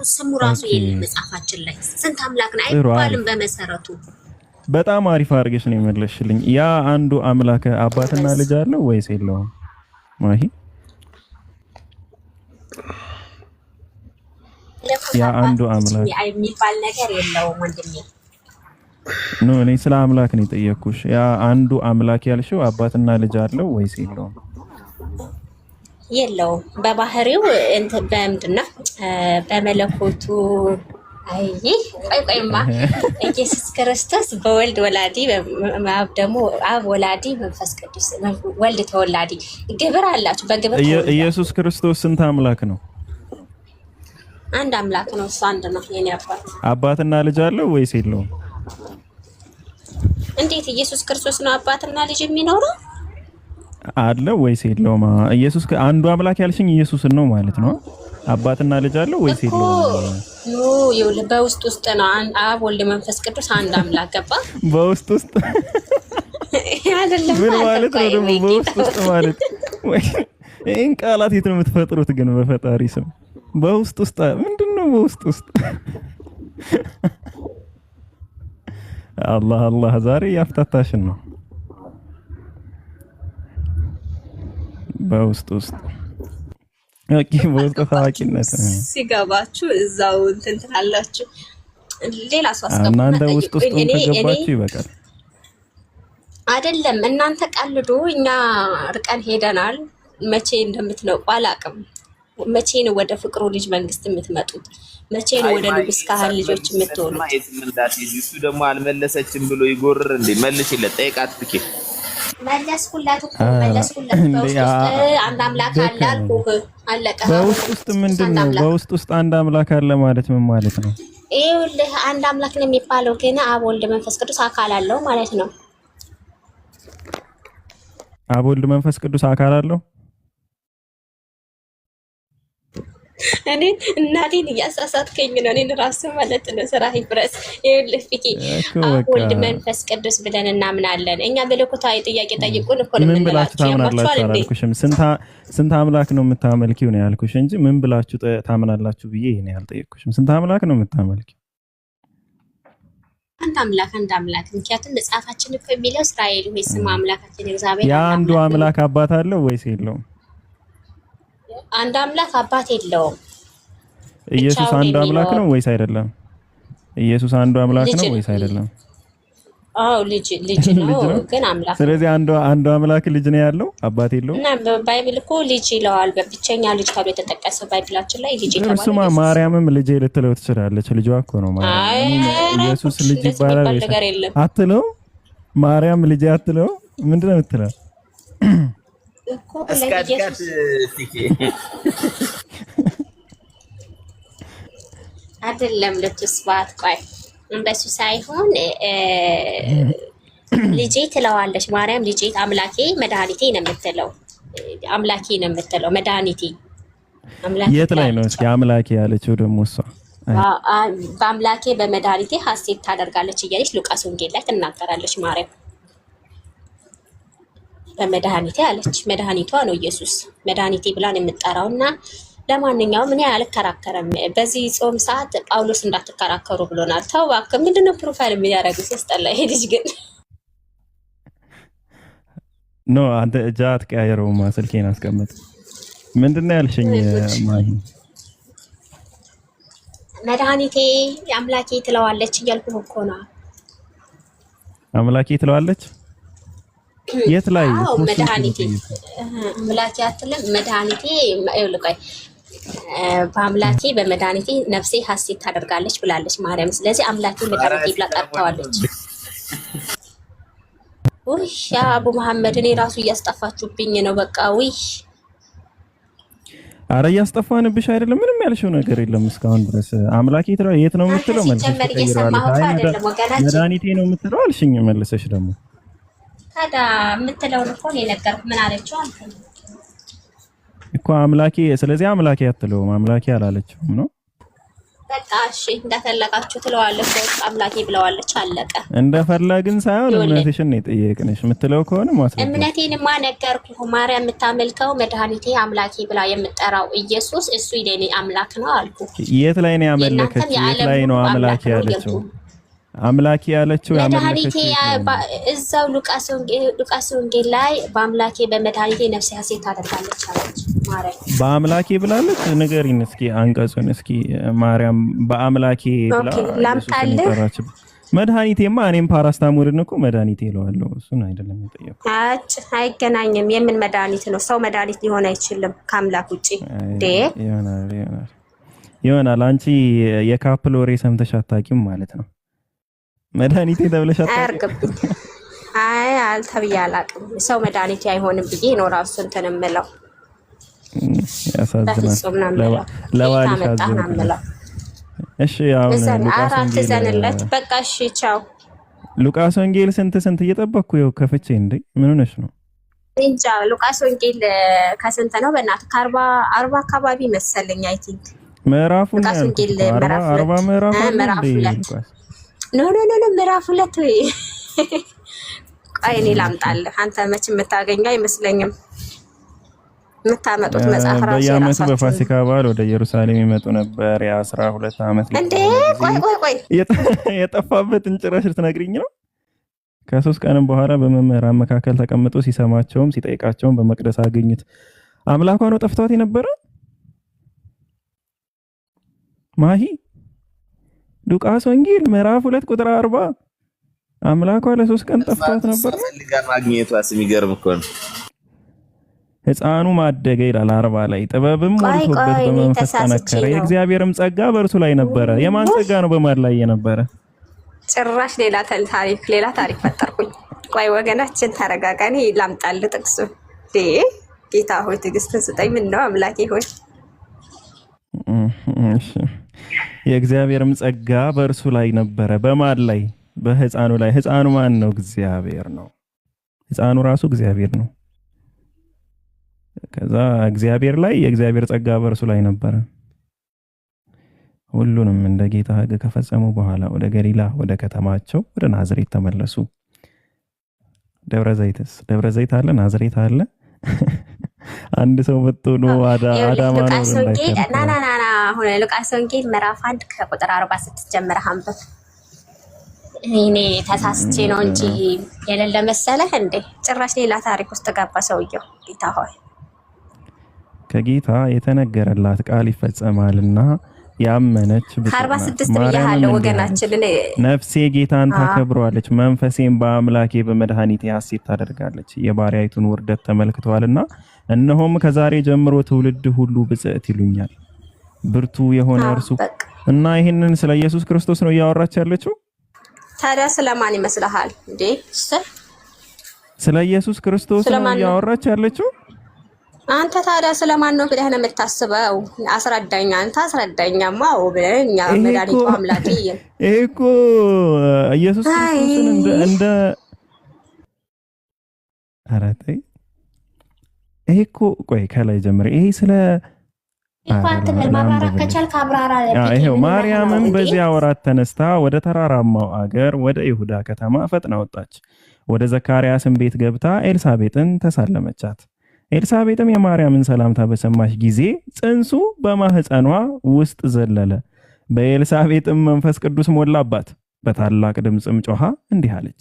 አሁን ስሙ ራሱ የለም መጽሐፋችን ላይ ስንት አምላክ ነው አይባልም በመሰረቱ። በጣም አሪፍ አድርገሽ ነው የመለስሽልኝ። ያ አንዱ አምላክ አባትና ልጅ አለው ወይስ የለውም? ማሂ ያ አንዱ አምላክ የሚባል ነገር የለውም ወንድሜ። ኖ እኔ ስለ አምላክ ነው የጠየኩሽ። ያ አንዱ አምላክ ያልሽው አባትና ልጅ አለው ወይስ የለውም? የለውም። በባህሪው እንትን በምንድነው በመለኮቱ ቆይማ ኢየሱስ ክርስቶስ በወልድ ወላዲ አብ ደግሞ አብ ወላዲ መንፈስ ቅዱስ ወልድ ተወላዲ ግብር አላችሁ። በግብር ኢየሱስ ክርስቶስ ስንት አምላክ ነው? አንድ አምላክ ነው። እሱ አንድ ነው። የኔ አባት አባትና ልጅ አለው ወይስ የለውም? እንዴት ኢየሱስ ክርስቶስ ነው አባትና ልጅ የሚኖረው? አለው ወይስ የለውም? ኢየሱስ አንዱ አምላክ ያልሽኝ ኢየሱስን ነው ማለት ነው። አባትና ልጅ አለው ወይስ የለውም? ኖ ይኸውልህ በውስጥ ውስጥ ነው አብ ወልድ መንፈስ ቅዱስ አንድ አምላክ ገባ። በውስጥ ውስጥ አይደለም ምን ማለት ነው ደግሞ በውስጥ ውስጥ ማለት? ይሄን ቃላት የት ነው የምትፈጥሩት ግን በፈጣሪ ስም? በውስጥ ውስጥ ምንድነው በውስጥ ውስጥ? አላህ አላህ ዛሬ ያፍታታሽን ነው። በውስጥ ውስጥ ኦኬ፣ በውስጥ ታዋቂነት ሲገባችሁ እዛው እንትን ትላላችሁ። ሌላ ሰው አስገቡ። እናንተ ውስጥ ከገባችሁ ይበቃል። አይደለም እናንተ ቀልዱ፣ እኛ ርቀን ሄደናል። መቼ እንደምትነቁ አላውቅም። መቼ ነው ወደ ፍቅሩ ልጅ መንግስት የምትመጡት? መቼ ነው ወደ ንጉስ ካህን ልጆች የምትሆኑት? እሱ ደግሞ አልመለሰችም ብሎ ይጎርር እንዴ? መልሽለት፣ ጠይቃት ትኬ መለስኩላት እኮ መለስኩላት። በውስጥ አንድ አምላክ አለ አልኩህ። አለቀ። በውስጥ ውስጥ ምንድነው? በውስጥ ውስጥ አንድ አምላክ አለ ማለት ምን ማለት ነው? ይኸውልህ አንድ አምላክ ነው የሚባለው ግን አብ ወልድ መንፈስ ቅዱስ አካል አለው ማለት ነው። አብ ወልድ መንፈስ ቅዱስ አካል አለው። እኔ እናቴን እያሳሳትከኝ ነው። እኔን ራሱ ማለት ነው ስራ ይፍረስ። ይኸውልህ ፊኪ አብ ወልድ መንፈስ ቅዱስ ብለን እናምናለን እኛ። መለኮታዊ ጥያቄ ጠይቁን እኮ ነው ምን ብላችሁ ታምናላችሁ አላልኩሽም? ስንት አምላክ ነው የምታመልኪው ነው ያልኩሽ እንጂ ምን ብላችሁ ታምናላችሁ ብዬ ነው ያልጠየቅኩሽም። ስንት አምላክ ነው የምታመልኪው? አንድ አምላክ አንድ አምላክ። ምክንያቱም መጽሐፋችን እኮ የሚለው እስራኤል ሆይ ስማ አምላካችን እግዚአብሔር። ያ አንዱ አምላክ አባት አለው ወይስ የለውም? አንድ አምላክ አባት የለውም። ኢየሱስ አንድ አምላክ ነው ወይስ አይደለም? ኢየሱስ አንዱ አምላክ ነው ወይስ አይደለም? አዎ ልጅ ነው ግን አምላክ። ስለዚህ አንዱ አምላክ ልጅ ነው ያለው አባት የለውም። እና በባይብል እኮ ልጅ ይለዋል። በብቸኛ ልጅ ተብሎ የተጠቀሰው ባይብላችን ላይ ልጅ ተባለ። እሱማ ማርያምም ልጅ ልትለው ትችላለች። ልጇ እኮ ነው ማርያም። ኢየሱስ ልጅ ይባላል አትለው? ማርያም ልጅ አትለው? ምንድነው የምትለው? እስካድካት ትኬ አይደለም ለተስፋት ቆይ እንደሱ ሳይሆን ልጄ ትለዋለች ማርያም። ልጄ አምላኬ መድኃኒቴ ነው የምትለው። አምላኬ ነው የምትለው መድኃኒቴ አምላኬ። የት ላይ ነው እስኪ አምላኬ ያለችው ደግሞ እሷ? በአምላኬ በመድኃኒቴ ሐሴት ታደርጋለች እያለች ሉቃስ ወንጌል ላይ ትናገራለች ማርያም። በመድኃኒቴ አለች። መድኃኒቷ ነው ኢየሱስ መድኃኒቴ ብላን የምትጠራውና ለማንኛውም እኔ አልከራከረም። በዚህ ጾም ሰዓት ጳውሎስ እንዳትከራከሩ ብሎናል። ተው እባክህ። ምንድነው ፕሮፋይል የሚያደርጉት? ሲያስጠላ ይሄ ልጅ ግን ኖ አንተ እጃ አትቀያየረውማ። ስልኬን አስቀምጥ። ምንድነው ያልሽኝ ማሂ? መድኃኒቴ አምላኬ ትለዋለች እያልኩህ እኮ ነው። አምላኬ ትለዋለች የት ላይ? መድኃኒቴ አምላኬ አትልም። መድኃኒቴ ይልቀይ በአምላኬ በመድኃኒቴ ነፍሴ ሐሴት ታደርጋለች ብላለች ማርያም። ስለዚህ አምላኬ መድኃኒቴ ብላ ጠርተዋለች። ውይ አቡ መሐመድ እኔ ራሱ እያስጠፋችሁብኝ ነው። በቃ ውይ አረ እያስጠፋንብሽ አይደለም። ምንም ያልሽው ነገር የለም እስካሁን ድረስ። አምላኬ ትለው የት ነው የምትለው? መድኃኒቴ ነው የምትለው አልሽኝ መልሰሽ ደግሞ ታዲያ የምትለውን እኮ ነው የነገርኩህ። ምን አለችው አንተ እኮ አምላኬ። ስለዚህ አምላኬ አትለውም። አምላኬ አላለችውም ነው በቃ እሺ እንደፈለጋችሁ ትለዋለች። አምላኬ ብለዋለች። አለቀ። እንደፈለግን ሳይሆን እምነትሽን ነው የጠየቅንሽ። የምትለው ከሆነ ማስረጃ። እምነቴንማ ነገርኩህ። ማርያም የምታመልከው መድኃኒቴ አምላኬ ብላ የምጠራው ኢየሱስ እሱ የኔ አምላክ ነው አልኩ። የት ላይ ነው ያመለከች? የት ላይ ነው አምላኬ ያለችው? አምላኬ ያለችው መድኃኒቴ እዛው ሉቃስ ወንጌል ላይ በአምላኬ በመድኃኒቴ ነፍሴ ሐሴት ታደርጋለች አለች ማርያም። በአምላኬ ብላለች? ንገሪን እስኪ አንቀጹን እስኪ። ማርያም በአምላኬ ብላ ላምጣልህ። መድኃኒቴማ እኔም ፓራስታሞልን እኮ መድኃኒቴ እለዋለሁ። እሱን አይደለም የጠየኩት። አይገናኝም። የምን መድኃኒት ነው? ሰው መድኃኒት ሊሆን አይችልም ከአምላክ ውጪ። ይሆናል። አንቺ የካፕል ወሬ ሰምተሽ አታውቂም ማለት ነው። መድኃኒቴ ተብለሽ አታውቂም? አይ አልተብዬ አላውቅም። ሰው መድኃኒቴ አይሆንም ብዬ ነው ራሱ እንትን የምለው። ያሳዝናል። ለዋልሽ አዝናለሁ። እሺ አሁን አራት ዘንለት በቃ እሺ ቻው። ሉቃስ ወንጌል ስንት እየጠበቅኩ ይኸው ከፍቼ እንዴ ምን ሆነሽ ነው? እንጃ ሉቃስ ወንጌል ከስንት ነው? በእናትህ ከ40 አካባቢ መሰለኝ። አይ ቲንክ ምዕራፉ ነው። ሉቃስ ወንጌል ምዕራፍ 40 ምዕራፍ ኖ ምዕራፍ 2 ቆይ እኔ ላምጣልህ። አንተ መች የምታገኘው አይመስለኝም። የምታመጡት መጽሐፍ ራሱ በየዓመቱ በፋሲካ በዓል ወደ ኢየሩሳሌም ይመጡ ነበር። የ12 ዓመት እንዴ ቆይ የጠፋበትን ጭራሽ ልትነግሪኝ ነው? ከ3 ቀንም በኋላ በመምህራን መካከል ተቀምጦ ሲሰማቸውም ሲጠይቃቸውም በመቅደስ አገኙት። አምላኳ ነው ጠፍቷት የነበረ ማሂ። ሉቃስ ወንጌል ምዕራፍ 2 ቁጥር 40 አምላኳ ለ3 ቀን ጠፍቷት ነበር። ፈልጋ ማግኘቷስ የሚገርም እኮ ነው። ሕፃኑ ማደገ ይላል 40 ላይ ጥበብም ሞልቶበት በመንፈስ ጠነከረ፣ የእግዚአብሔርም ጸጋ በእርሱ ላይ ነበረ። የማን ጸጋ ነው በማን ላይ የነበረ? ጭራሽ ሌላ ታሪክ ፈጠርኩኝ። ቆይ ወገናችን ተረጋጋኒ። ላምጣል ጥቅሱ። ጌታ ሆይ ትዕግስትን ስጠኝ። ምን ነው አምላኬ ሆይ። እሺ የእግዚአብሔርም ጸጋ በእርሱ ላይ ነበረ። በማን ላይ? በሕፃኑ ላይ። ሕፃኑ ማን ነው? እግዚአብሔር ነው። ሕፃኑ ራሱ እግዚአብሔር ነው። ከዛ እግዚአብሔር ላይ የእግዚአብሔር ጸጋ በእርሱ ላይ ነበረ። ሁሉንም እንደ ጌታ ሕግ ከፈጸሙ በኋላ ወደ ገሊላ ወደ ከተማቸው ወደ ናዝሬት ተመለሱ። ደብረ ዘይት አለ፣ ናዝሬት አለ። አንድ ሰው መጥቶ ነው አዳማ ነው ናናናና ሆነ። ሉቃስ ወንጌል ምዕራፍ 1 ከቁጥር 46 ጀምረህ አንብብ። እኔ ተሳስቼ ነው እንጂ የሌለ መሰለህ እንዴ? ጭራሽ ሌላ ታሪክ ውስጥ ገባ ሰውየው። ጌታ ሆይ ከጌታ የተነገረላት ቃል ይፈጸማልና ያመነች ከ46 ብያለሁ ወገናችን። ነፍሴ ጌታን ታከብረዋለች፣ መንፈሴም በአምላኬ በመድኃኒቴ ሐሴት ታደርጋለች። የባሪያይቱን ውርደት ተመልክተዋልና እነሆም ከዛሬ ጀምሮ ትውልድ ሁሉ ብጽዕት ይሉኛል። ብርቱ የሆነ እርሱ እና ይህንን ስለ ኢየሱስ ክርስቶስ ነው ያለችው። ታዲያ ስለማን ይመስልሃል እንዴ? ስለ ኢየሱስ ክርስቶስ ነው ያለችው። አንተ ታዲያ ስለማን ነው ብለህ ነው የምታስበው? አስረዳኝ። አንተ አስረዳኛማ ብለኛ መድኃኒቱ አምላኬ። ይሄ እኮ ኢየሱስ ክርስቶስን እንደ አራቴ ይሄ እኮ ቆይ ከላይ ጀምረ ይሄ ስለ ይሄው ማርያምም በዚያ ወራት ተነስታ ወደ ተራራማው አገር ወደ ይሁዳ ከተማ ፈጥና ወጣች። ወደ ዘካርያስም ቤት ገብታ ኤልሳቤጥን ተሳለመቻት። ኤልሳቤጥም የማርያምን ሰላምታ በሰማች ጊዜ ጽንሱ በማህፀኗ ውስጥ ዘለለ። በኤልሳቤጥም መንፈስ ቅዱስ ሞላባት። በታላቅ ድምፅም ጮኻ እንዲህ አለች፣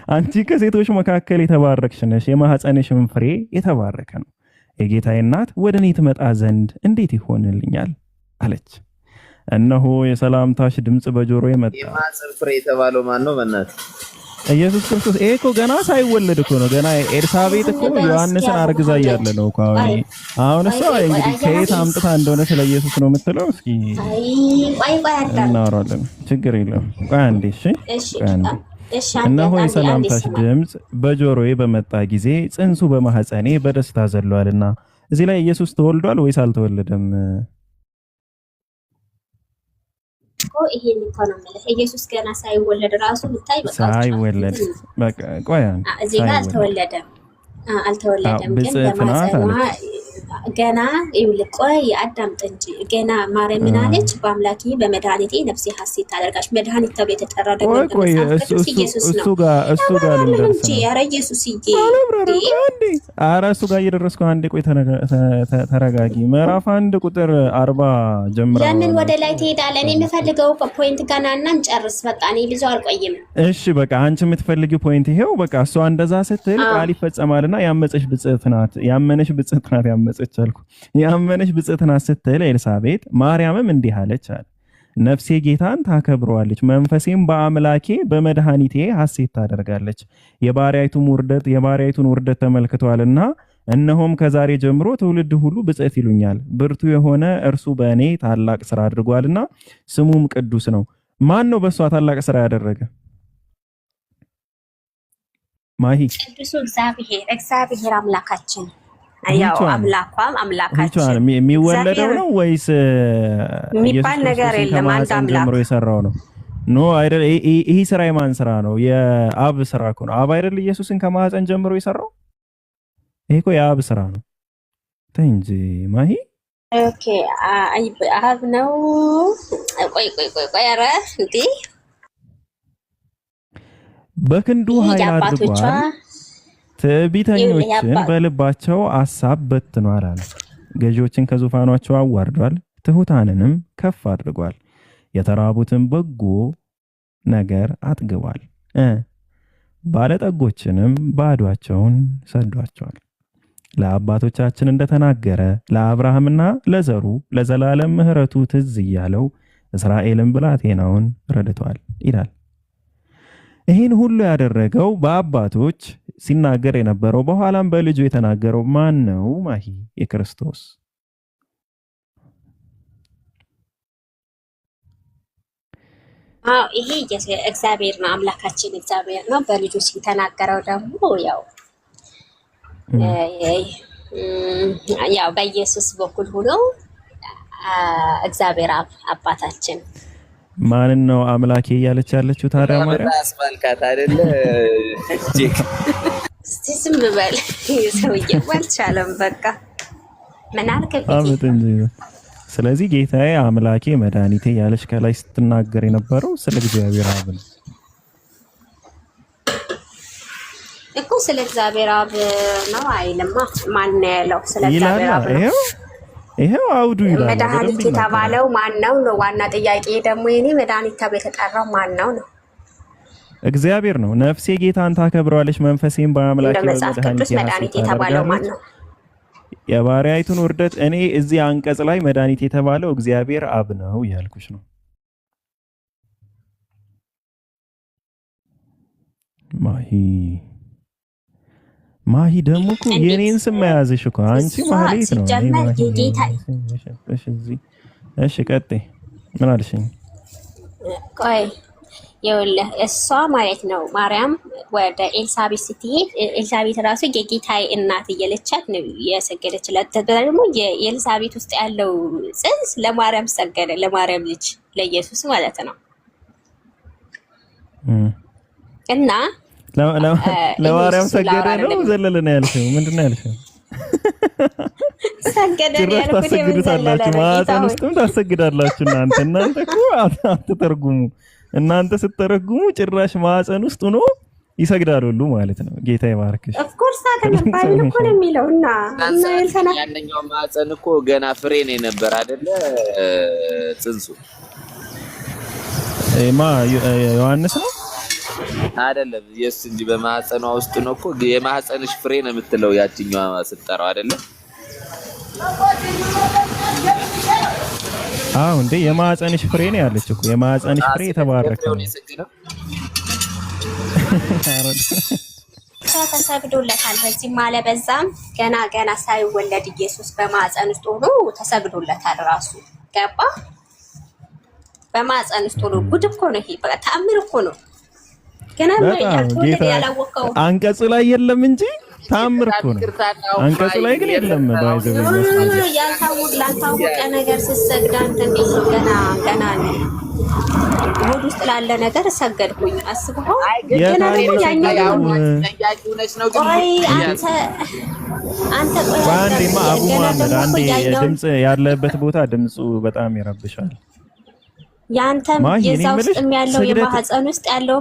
አንቺ ከሴቶች መካከል የተባረክሽ ነሽ፣ የማህፀንሽም ፍሬ የተባረከ ነው። የጌታዬ እናት ወደ እኔ ትመጣ ዘንድ እንዴት ይሆንልኛል አለች። እነሆ የሰላምታሽ ድምፅ በጆሮዬ መጣ። የማህፀን ፍሬ የተባለው ማን ነው? በእናትህ ኢየሱስ ክርስቶስ። ይሄ እኮ ገና ሳይወለድ እኮ ነው። ገና ኤልሳቤጥ እኮ ዮሐንስን አርግዛ እያለ ነው እኮ። አሁን እሷ እንግዲህ ከየት አምጥታ እንደሆነ ስለ ኢየሱስ ነው የምትለው። እስኪ እናወራለን፣ ችግር የለውም። ቆይ አንዴ እሺ። እነሆ የሰላምታሽ ድምፅ በጆሮዬ በመጣ ጊዜ ጽንሱ በማህፀኔ በደስታ ዘሏልና። እዚህ ላይ ኢየሱስ ተወልዷል ወይስ አልተወለደም? ይሄን እኮ ነው የምልህ። ኢየሱስ ገና ሳይወለድ ራሱ ብታይ በቃ ሳይወለድ በቃ ቆይ እዚህ ጋር አልተወለደም። ግን በማህፀኗ ገና ይልቆይ አዳምጥ እንጂ ገና ማርያም ምን አለች? በአምላኬ በመድኃኒቴ ነፍሴ ሐሴት ታደርጋለች። መድኃኒት ተብሎ የተጠራ ደግሞ ኢየሱስ ነው። እሱ ጋር ልንደርስ ነው። ኧረ ኢየሱስዬ፣ ኧረ እሱ ጋር እየደረስኩ አንዴ ቆይ ተረጋጊ። ምዕራፍ 1 ቁጥር 40 ጀምራ ለምን ወደ ላይ ትሄዳለህ? እኔ የምፈልገው ፖይንት ጋር እና እንጨርስ። በቃ እኔ ብዙ አልቆይም። እሺ በቃ አንቺ የምትፈልጊው ፖይንት ይሄው። በቃ እሷ እንደዛ ስትል ቃል ይፈጸማልና ያመፀች ብጽዕት ናት፣ ያመነች ብጽዕት ናት። ያመነች ብጽዕት ናት ስትል ኤልሳቤጥ ማርያምም እንዲህ አለች አለ ነፍሴ ጌታን ታከብረዋለች፣ መንፈሴም በአምላኬ በመድኃኒቴ ሐሴት ታደርጋለች። የባሪያይቱን ውርደት ተመልክቷልና እነሆም ከዛሬ ጀምሮ ትውልድ ሁሉ ብጽዕት ይሉኛል። ብርቱ የሆነ እርሱ በእኔ ታላቅ ስራ አድርጓልና ስሙም ቅዱስ ነው። ማን ነው በእሷ ታላቅ ስራ ያደረገ? ማሂ ቅዱሱ እግዚአብሔር አምላካችን። ያው አምላካችን የሚወለደው ነው ወይስ የሚባል ነገር የለም? አንድ አምላክ ጀምሮ የሰራው ነው? ኖ አይደል። ይሄ ስራ የማን ስራ ነው? የአብ ስራ እኮ ነው። አብ አይደል ኢየሱስን ከማህፀን ጀምሮ የሰራው? ይሄ እኮ የአብ ስራ ነው። ተይ እንጂ ማሂ። ኦኬ አብ ነው። ቆይ ኧረ እንዴ በክንዱ ኃይል አድርጓል። ትዕቢተኞችን በልባቸው አሳብ በትኗል አለ። ገዢዎችን ከዙፋናቸው አዋርዷል፣ ትሑታንንም ከፍ አድርጓል። የተራቡትን በጎ ነገር አጥግቧል፣ ባለጠጎችንም ባዷቸውን ሰዷቸዋል። ለአባቶቻችን እንደተናገረ ለአብርሃምና ለዘሩ ለዘላለም ምሕረቱ ትዝ እያለው እስራኤልን ብላቴናውን ረድቷል ይላል። ይህን ሁሉ ያደረገው በአባቶች ሲናገር የነበረው በኋላም በልጁ የተናገረው ማን ነው? ማሂ የክርስቶስ ይሄ እግዚአብሔር ነው፣ አምላካችን እግዚአብሔር ነው። በልጁ ሲተናገረው ደግሞ ያው በኢየሱስ በኩል ሆኖ እግዚአብሔር አባታችን ማንን ነው አምላኬ እያለች ያለችው ታዲያ? ማርያም አስማልካት አይደለ? እስቲ ዝም በል ሰውዬ፣ አልቻለም። በቃ ምን አልከኝ? ስለዚህ ጌታዬ አምላኬ መድኃኒቴ ያለች ከላይ ስትናገር የነበረው ስለ እግዚአብሔር አብ ነው እኮ። ስለ እግዚአብሔር አብ ነው አይልማ። ማን ነው ያለው? ስለ እግዚአብሔር አብ ነው። ይሄው አውዱ ይላል። መድኃኒት የተባለው ማን ነው ነው ዋና ጥያቄ። ደግሞ የኔ መድኃኒት ተብሎ የተጠራው ማን ነው ነው? እግዚአብሔር ነው። ነፍሴ ጌታን ታከብረዋለች፣ መንፈሴም በአምላኬ መድኃኒት የተባለው ማን ነው? የባሪያይቱን ውርደት እኔ እዚህ አንቀጽ ላይ መድኃኒት የተባለው እግዚአብሔር አብ ነው ያልኩሽ ነው። ማሂ ደግሞ እኮ የኔን ስም መያዝሽ እኮ አንቺ ማህሌት ነው። እሺ ቀጥይ፣ ምን አልሽኝ? ቆይ ይኸውልህ፣ እሷ ማለት ነው ማርያም ወደ ኤልሳቤት ስትሄድ ኤልሳቤት ራሱ የጌታዬ እናት እየለቻት ነው የሰገደችላት። ደግሞ የኤልሳቤት ውስጥ ያለው ጽንስ ለማርያም ሰገደ፣ ለማርያም ልጅ ለኢየሱስ ማለት ነው። እና ለማርያም ሰገደ ነው ዘለለ ነው ያልሽው? ምንድን ነው ያልሽው? ሰገደ ያልኩት ታሰግዱታላችሁ፣ ማህፀን ውስጥም ታሰግዳላችሁ። እናንተ እኮ አትተርጉሙ። እናንተ ስትተረጉሙ ጭራሽ ማህፀን ውስጥ ሆኖ ይሰግዳል ሁሉ ማለት ነው። ጌታ ይባርክሽ። ኦፍ ኮርስ አከነባይ እኮ ነው የሚለውና ያንኛው ማህፀን እኮ ገና ፍሬ ነው የነበር አይደለ? ጽንሱ ዮሐንስ ነው አይደለም? ኢየሱስ እንጂ በማህፀኗ ውስጥ ነው እኮ። የማህፀንሽ ፍሬ ነው የምትለው ያቺኛዋ ስትጠራው አይደለ? አዎ እንዴ የማህፀንሽ ፍሬ ነው ያለች እኮ። የማህፀንሽ ፍሬ የተባረከ ነው። ተሰግዶለታል። በዚህ ማለ በዛም ገና ሳይወለድ ኢየሱስ በማህፀን ውስጥ ሆኖ ተሰግዶለታል። ራሱ ገባ በማህፀን ውስጥ ሆኖ። ጉድ እኮ ነው ይሄ፣ ተአምር እኮ ነው። ገና ነው ያልተወለደ ያላወቀው አንቀጹ ላይ የለም እንጂ ታምር እኮ ነው። አንቀጹ ላይ ግን የለም። ባይዘው ያልታወቀ ነገር ስትሰግድ አንተ እንዴት ገና ሆድ ውስጥ ላለ ነገር ሰገድኩኝ አስበው። ገና ደግሞ ያኛው አንተ ባንዴማ አቡ መሐመድ አንዴ ድምጽ ያለበት ቦታ ድምጹ በጣም ይረብሻል። ያንተም የዛው ውስጥ ያለው የማህፀን ውስጥ ያለው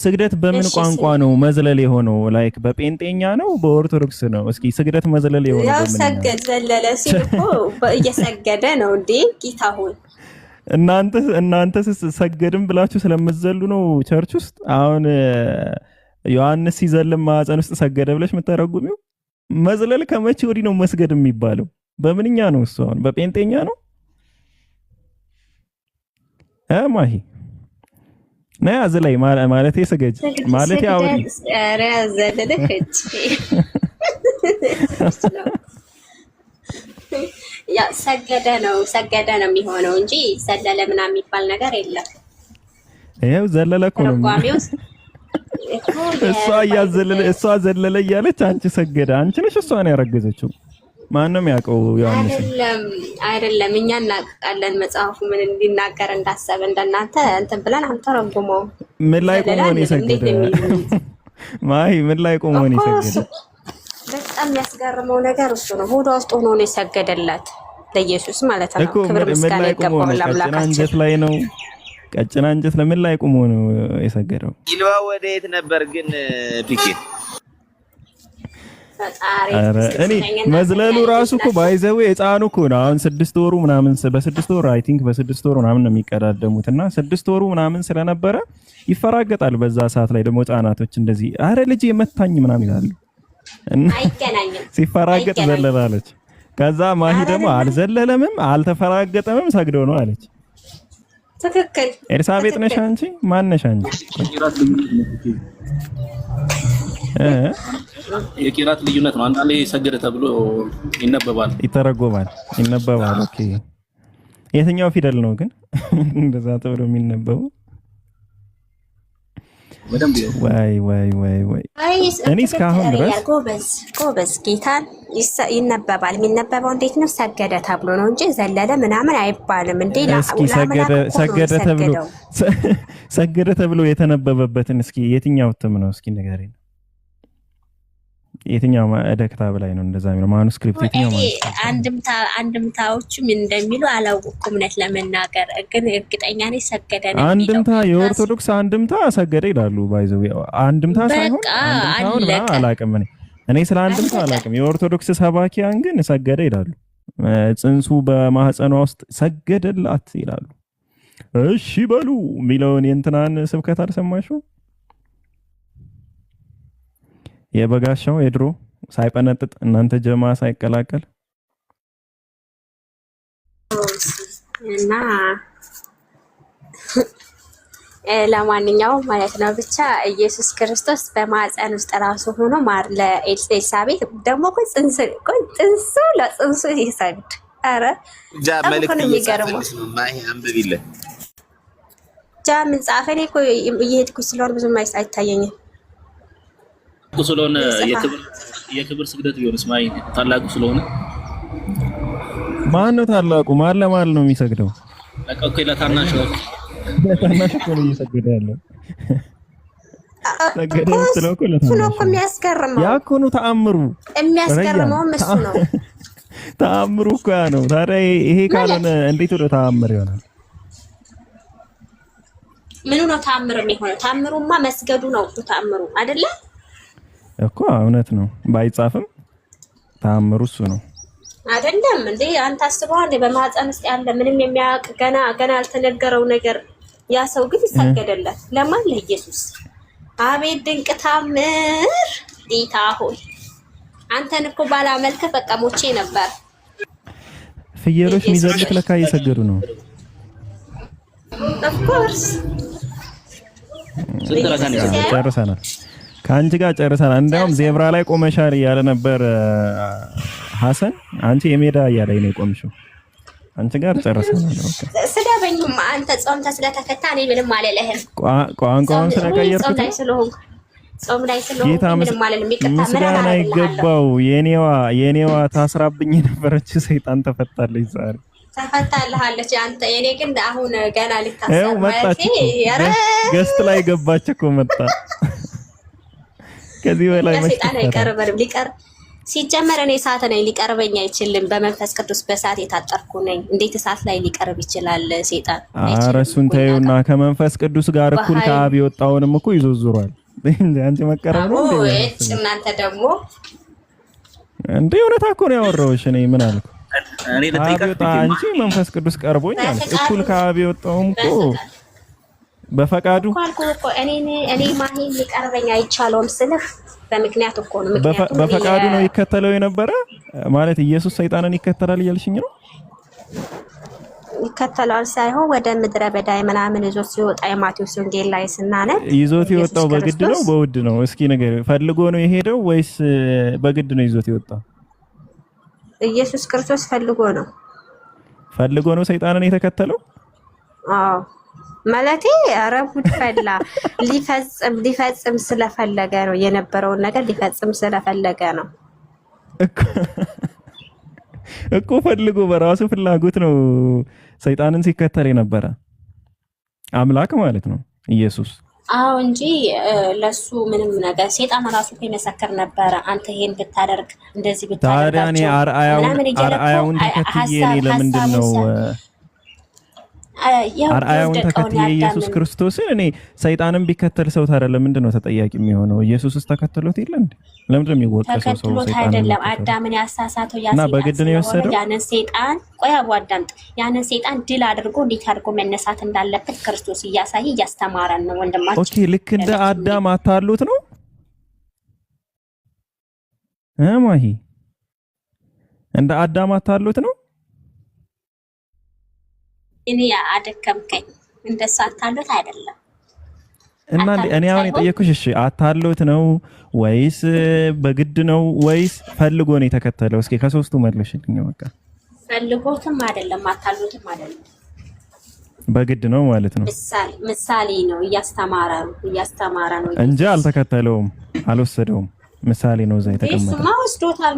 ስግደት በምን ቋንቋ ነው መዝለል የሆነው? ላይክ በጴንጤኛ ነው በኦርቶዶክስ ነው? እስኪ ስግደት መዝለል የሆነው ያው ሰገድ ዘለለ ሲል እኮ እየሰገደ ነው እንዴ ጌታ ሆይ። እናንተ ሰገድም ብላችሁ ስለምትዘሉ ነው ቸርች ውስጥ። አሁን ዮሐንስ ሲዘልም ማህፀን ውስጥ ሰገደ ብለሽ የምትተረጉሚው? መዝለል ከመቼ ወዲህ ነው መስገድ የሚባለው? በምንኛ ነው እሱ? አሁን በጴንጤኛ ነው ማሂ ነይ አዝለይ ማለት ስገጅ ማለት ያው ያ ሰገደ ነው የሚሆነው እንጂ ዘለለ ምናምን የሚባል ነገር የለም። ይሄው ዘለለ እኮ ነው እሷ ዘለለ እያለች አንቺ ሰገደ። አንቺ ነሽ እሷን ያረገዘችው። ማንም ያውቀው ዮሐንስ አይደለም። እኛ እናውቃለን መጽሐፉ ምን እንዲናገር እንዳሰበ እንደናንተ እንትን ብለን አንተረጉመው። ምን ላይ ቆሞ ነው የሰገደ? ማይ ምን ላይ ቆሞ ነው የሰገደ? በጣም የሚያስገርመው ነገር እሱ ነው። ሆዷ ውስጥ ሆኖ ነው የሰገደላት ለኢየሱስ ማለት ነው። ክብር ምስጋና ይገባው ለአምላካችን። አንጀት ላይ ነው ቀጭን አንጀት ለምን ላይ ቆሞ ነው የሰገደው? ይልባ ወደ የት ነበር ግን ፒኬ? እኔ መዝለሉ ራሱ እኮ ባይዘው የጻኑ እኮ ነው። አሁን 6 ወሩ ምናምን በ6 ወሩ አይ ቲንክ በ6 ወሩ ምናምን ነው የሚቀዳደሙትና 6 ወሩ ምናምን ስለነበረ ይፈራገጣል። በዛ ሰዓት ላይ ደግሞ ህፃናቶች እንደዚህ አረ ልጅ የመታኝ ምናምን ይላሉ። አይገናኝም። ሲፈራገጥ ዘለላለች። ከዛ ማሂ ደግሞ አልዘለለምም አልተፈራገጠምም ሰግዶ ነው አለች። ትክክል። ኤልሳቤጥ ነሽ አንቺ? ማን ነሽ አንቺ? የቂራት ልዩነት ነው። አንዳንዴ ሰገደ ተብሎ ይነበባል፣ ይተረጎማል፣ ይነበባል። ኦኬ የትኛው ፊደል ነው ግን እንደዛ ተብሎ የሚነበበው? ወይ እኔ እስካሁን ድረስ ጎበዝ ጌታን ይነበባል። የሚነበበው እንዴት ነው? ሰገደ ተብሎ ነው እንጂ ዘለለ ምናምን አይባልም። እንዴ ሰገደ ተብሎ የተነበበበትን እስኪ የትኛው እትም ነው? እስኪ ንገረኝ። የትኛው ደክታብ ላይ ነው እንደዛ የሚለው ማኑስክሪፕት? የትኛው አንድምታዎቹም እንደሚሉ አላወኩም እውነት ለመናገር ግን እርግጠኛ ነኝ ሰገደ ነው። አንድምታ የኦርቶዶክስ አንድምታ ሰገደ ይላሉ። ባይዘው አንድምታ ሳይሆን አንድምታውን አላውቅም እኔ ስለ አንድምታ አላውቅም። የኦርቶዶክስ ሰባኪያን ግን ሰገደ ይላሉ። ጽንሱ በማህፀኗ ውስጥ ሰገደላት ይላሉ። እሺ በሉ ሚለውን የእንትናን ስብከት አልሰማሽው? የበጋሻው የድሮ ሳይፈነጥጥ እናንተ ጀማ ሳይቀላቀል እና ለማንኛውም ማለት ነው ብቻ ኢየሱስ ክርስቶስ በማህፀን ውስጥ ራሱ ሆኖ ማር ለኤልሳቤጥ ደግሞ ጽንሱ ለጽንሱ ይሰግድ። አረ ጃ መልእክት ይገርማል። ማይ አንብቢለ ጃ ምን ጻፈ? እኔ እኮ እየሄድኩ ስለሆነ ብዙም አይታየኝም ስለሆነ የክብር ስግደት ቢሆንስ ማይ ታላቁ ስለሆነ ማን ነው ታላቁ? ማን ለማን ነው የሚሰግደው? ለቀቁ ለታናሽ ነው ነው እየሰገደ ያለው። ሰገደ ስለኮ ለታናሽ ነው የሚያስገርመው። ያ እኮ ነው ተአምሩ። የሚያስገርመው እሱ ነው። ተአምሩ እኮ ያ ነው። ታዲያ ይሄ ካልሆነ እንዴት ወደ ተአምር ይሆናል? ምኑ ነው ተአምር የሚሆነው? ተአምሩማ መስገዱ ነው ተአምሩ አይደለ እኮ። እውነት ነው ባይጻፍም ተአምሩ እሱ ነው አይደለም እንዴ? አንተ አስበው እንዴ በማህፀን ውስጥ ያለ ምንም የሚያውቅ ገና ያልተነገረው ነገር ያ ሰው ግን ይሰገደለት። ለማን? ለኢየሱስ። አቤት ድንቅ ታምር! ጌታ ሆይ አንተን እኮ ባላመልክ በቃ ሞቼ ነበር። ፍየሎች የሚዘልቅ ለካ እየሰገዱ ነው። ኦፍ ኮርስ ጨርሰናል። ከአንቺ ጋር ጨርሰናል። እንዲያውም ዜብራ ላይ ቆመሻል እያለ ነበር ሐሰን። አንቺ የሜዳ እያለኝ ነው የቆምሽው። አንቺ ጋር ጨርሰናል። ስደበኝማ አንተ ጾም ስለተፈታ እኔ ምንም አልልህም። ቋንቋውን ስለቀየርኩት ጾም ላይ ስለሆነ ምንም አልልም። ይቅርታ ምስጋና ይገባው። የኔዋ ታስራብኝ የነበረች ሰይጣን ተፈታለች ዛሬ ተፈታልሃለች። አንተ የኔ ግን አሁን ገና ልታሰር ማለት ገስት ላይ ገባች እኮ መጣ። ከዚህ በላይ ሰይጣን አይቀርብም። ሊቀር ሲጀመር እኔ እሳት ነኝ፣ ሊቀርበኝ አይችልም። በመንፈስ ቅዱስ በእሳት የታጠርኩ ነኝ። እንዴት እሳት ላይ ሊቀርብ ይችላል ሰይጣን? ኧረ እሱን ተይውና ከመንፈስ ቅዱስ ጋር እኩል ከአብ የወጣውንም እኮ ይዞ ዙሯል። አንቺ መቀረብ ነው እንዴ? እናንተ ደግሞ እንዴ እውነታ እኮ ነው ያወራሁሽ። እኔ ምን አልኩ? እኔ ለጠይቃት አንቺ መንፈስ ቅዱስ ቀርቦኛል። እኩል ከአብ የወጣውም እኮ በፈቃዱ እኮ እኔ ማሂን ሊቀርበኝ አይቻለውም ስልህ በምክንያት እኮ ነው። ምክንያቱም በፈቃዱ ነው ይከተለው የነበረ ማለት ኢየሱስ ሰይጣንን ይከተላል እያልሽኝ ነው? ይከተላል ሳይሆን ወደ ምድረ በዳ ምናምን ይዞት ሲወጣ የማቴዎስ ወንጌል ላይ ስናነብ ይዞት የወጣው በግድ ነው በውድ ነው? እስኪ ነገር ፈልጎ ነው የሄደው ወይስ በግድ ነው ይዞት የወጣው? ኢየሱስ ክርስቶስ ፈልጎ ነው ሰይጣንን የተከተለው? አዎ ማለቴ አረቡት ፈላ ሊፈጽም ስለፈለገ ነው። የነበረውን ነገር ሊፈጽም ስለፈለገ ነው እኮ ፈልጎ በራሱ ፍላጎት ነው ሰይጣንን ሲከተል የነበረ አምላክ ማለት ነው ኢየሱስ። አዎ እንጂ ለሱ ምንም ነገር ሰይጣን ራሱ ይመሰክር ነበረ። አንተ ይሄን ብታደርግ እንደዚህ ብታደርግ ታዲያ እኔ አርአያውን ተከትዬ እኔ ለምንድን ነው አርአያውን ተከትዬ ኢየሱስ ክርስቶስን እኔ ሰይጣንን ቢከተል ሰው ታዲያ ለምንድን ነው ተጠያቂ የሚሆነው? ኢየሱስስ ተከተሎት የለ እንዴ? ለምንድን ነው የሚወቀሰው ሰው? ሰይጣን አይደለም አዳምን ያሳሳተው እና በግድ ነው የወሰደው ያንን ሰይጣን። ቆይ አቡ አዳምጥ። ያንን ሰይጣን ድል አድርጎ እንዴት አድርጎ መነሳት እንዳለበት ክርስቶስ እያሳየ እያስተማረን ነው ወንድማችን። ኦኬ ልክ እንደ አዳም አታሉት ነው ማሂ? እንደ አዳም አታሉት ነው? እኔ አደከምከኝ። እንደሱ አታሉት አይደለም። እና እኔ አሁን የጠየኩሽ እሺ አታሉት ነው ወይስ በግድ ነው ወይስ ፈልጎ ነው የተከተለው? እስኪ ከሶስቱ መልሽልኝ። በቃ ፈልጎትም አይደለም አታሉትም አይደለም፣ በግድ ነው ማለት ነው። ምሳሌ ነው፣ እያስተማረ ነው እንጂ አልተከተለውም፣ አልወሰደውም። ምሳሌ ነው እዛ የተቀመጠው። እሱማ ወስዶታል፣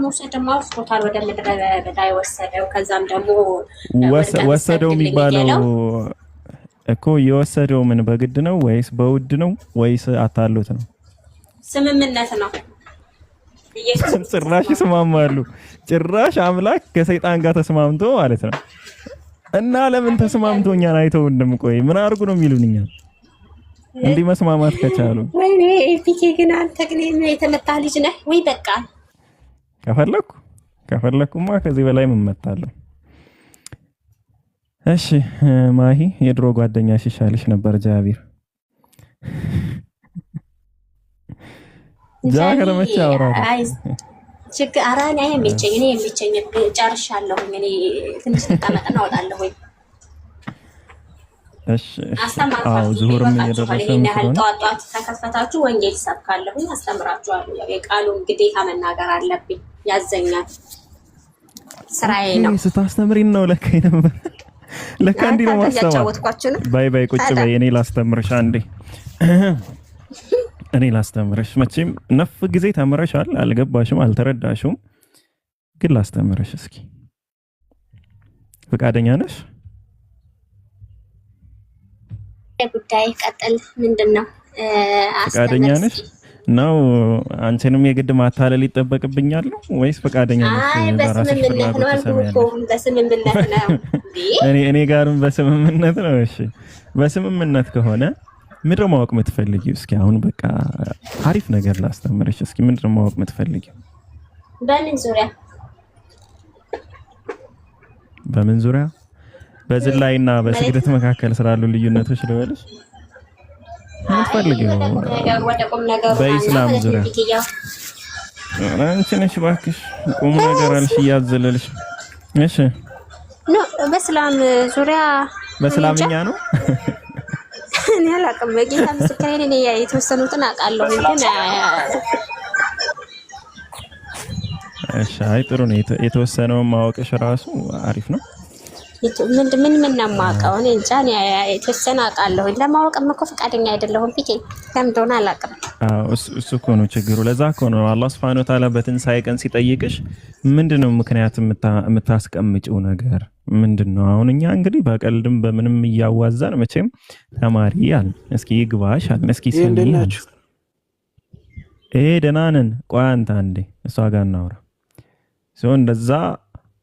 ወስዶታል ወደ ምድረ በዳ ወሰደው። ከዛም ደግሞ ወሰደው የሚባለው እኮ የወሰደው ምን በግድ ነው ወይስ በውድ ነው ወይስ አታሉት ነው? ስምምነት ነው። ጭራሽ ይስማማሉ። ጭራሽ አምላክ ከሰይጣን ጋር ተስማምቶ ማለት ነው። እና ለምን ተስማምቶኛል አይተው እንደምቆይ ምን አድርጉ ነው የሚሉንኛ? እንዲህ መስማማት ከቻሉ ወይኔ ኤፒኬ ግን አንተ ግን የተመታ ልጅ ነህ ወይ? በቃ ከፈለኩማ ከዚህ በላይ መመታለሁ። እሺ ማሂ የድሮ ጓደኛሽ ይሻልሽ ነበር ጃቢር። ከተመቸ አውራለሁ። ችግር አራኔ የሚቸኝ ጨርሻለሁ። እኔ ትንሽ ተቀመጥና እወጣለሁ ወይ እሺ ዙሁርም እየደረሰ ነው። ጠዋት ተከፈታችሁ ወንጌል ሰብካለሁ፣ አስተምራችኋለሁ። የቃሉን ግዴታ መናገር አለብኝ፣ ያዘኛል፣ ስራዬ ነው። ስታስተምሪን ነው ለካ ነበር ለካ እንዲህ ነው ማስተማር። ባይ ቁጭ በይ፣ እኔ ላስተምርሽ አንዴ። እኔ ላስተምርሽ። መቼም ነፍ ጊዜ ተምረሻል፣ አልገባሽም፣ አልተረዳሽም፣ ግን ላስተምርሽ። እስኪ ፈቃደኛ ነሽ? ጉዳይ ቀጥል። ምንድነው? ፈቃደኛ ነሽ ነው? አንቺንም የግድ ማታለል ይጠበቅብኛል ነው ወይስ ፈቃደኛ ነሽ? በስምምነት ነው አልኩህ። በስምምነት ነው። እኔ ጋርም በስምምነት ነው። እሺ በስምምነት ከሆነ ምንድን ነው ማወቅ የምትፈልጊው? እስኪ አሁን በቃ አሪፍ ነገር ላስተምርሽ። እስኪ ምንድን ነው ማወቅ የምትፈልጊው? በምን ዙሪያ? በዝላይና በስግደት መካከል ስላሉ ልዩነቶች ልበልሽ? የምትፈልጊው በኢስላም ዙሪያ? አንቺ ነሽ እባክሽ ቁም ነገር አልሽ እያዘለልሽ። እሺ በእስላም ዙሪያ በእስላምኛ ነው። እኔ አላውቅም። በጌታ ምስክሬን እኔ የተወሰኑትን አውቃለሁ ግን እሺ አይ ጥሩ ነው። የተወሰነውን ማወቅሽ ራሱ አሪፍ ነው። ምን እናማቀው እኔ እንጃ። የተወሰነ አውቃለሁ፣ ለማወቅም እኮ ፈቃደኛ አይደለሁም። ፊቴ ለምን እንደሆነ አላውቅም። እሱ እኮ ነው ችግሩ። ለዛ እኮ ነው አላህ ሱብሓነሁ ወተዓላ በትንሣኤ ቀን ሲጠይቅሽ ምንድነው ምክንያት የምታስቀምጪው ነገር ምንድነው? አሁን እኛ እንግዲህ በቀልድም በምንም እያዋዛን መቼም ተማሪ አለ እስኪ ይግባሽ አለ እስኪ ሰሚናችሁ ደህና ነን። ቆይ አንተ አንዴ እሷ ጋር እናውራ ሲሆን እንደዛ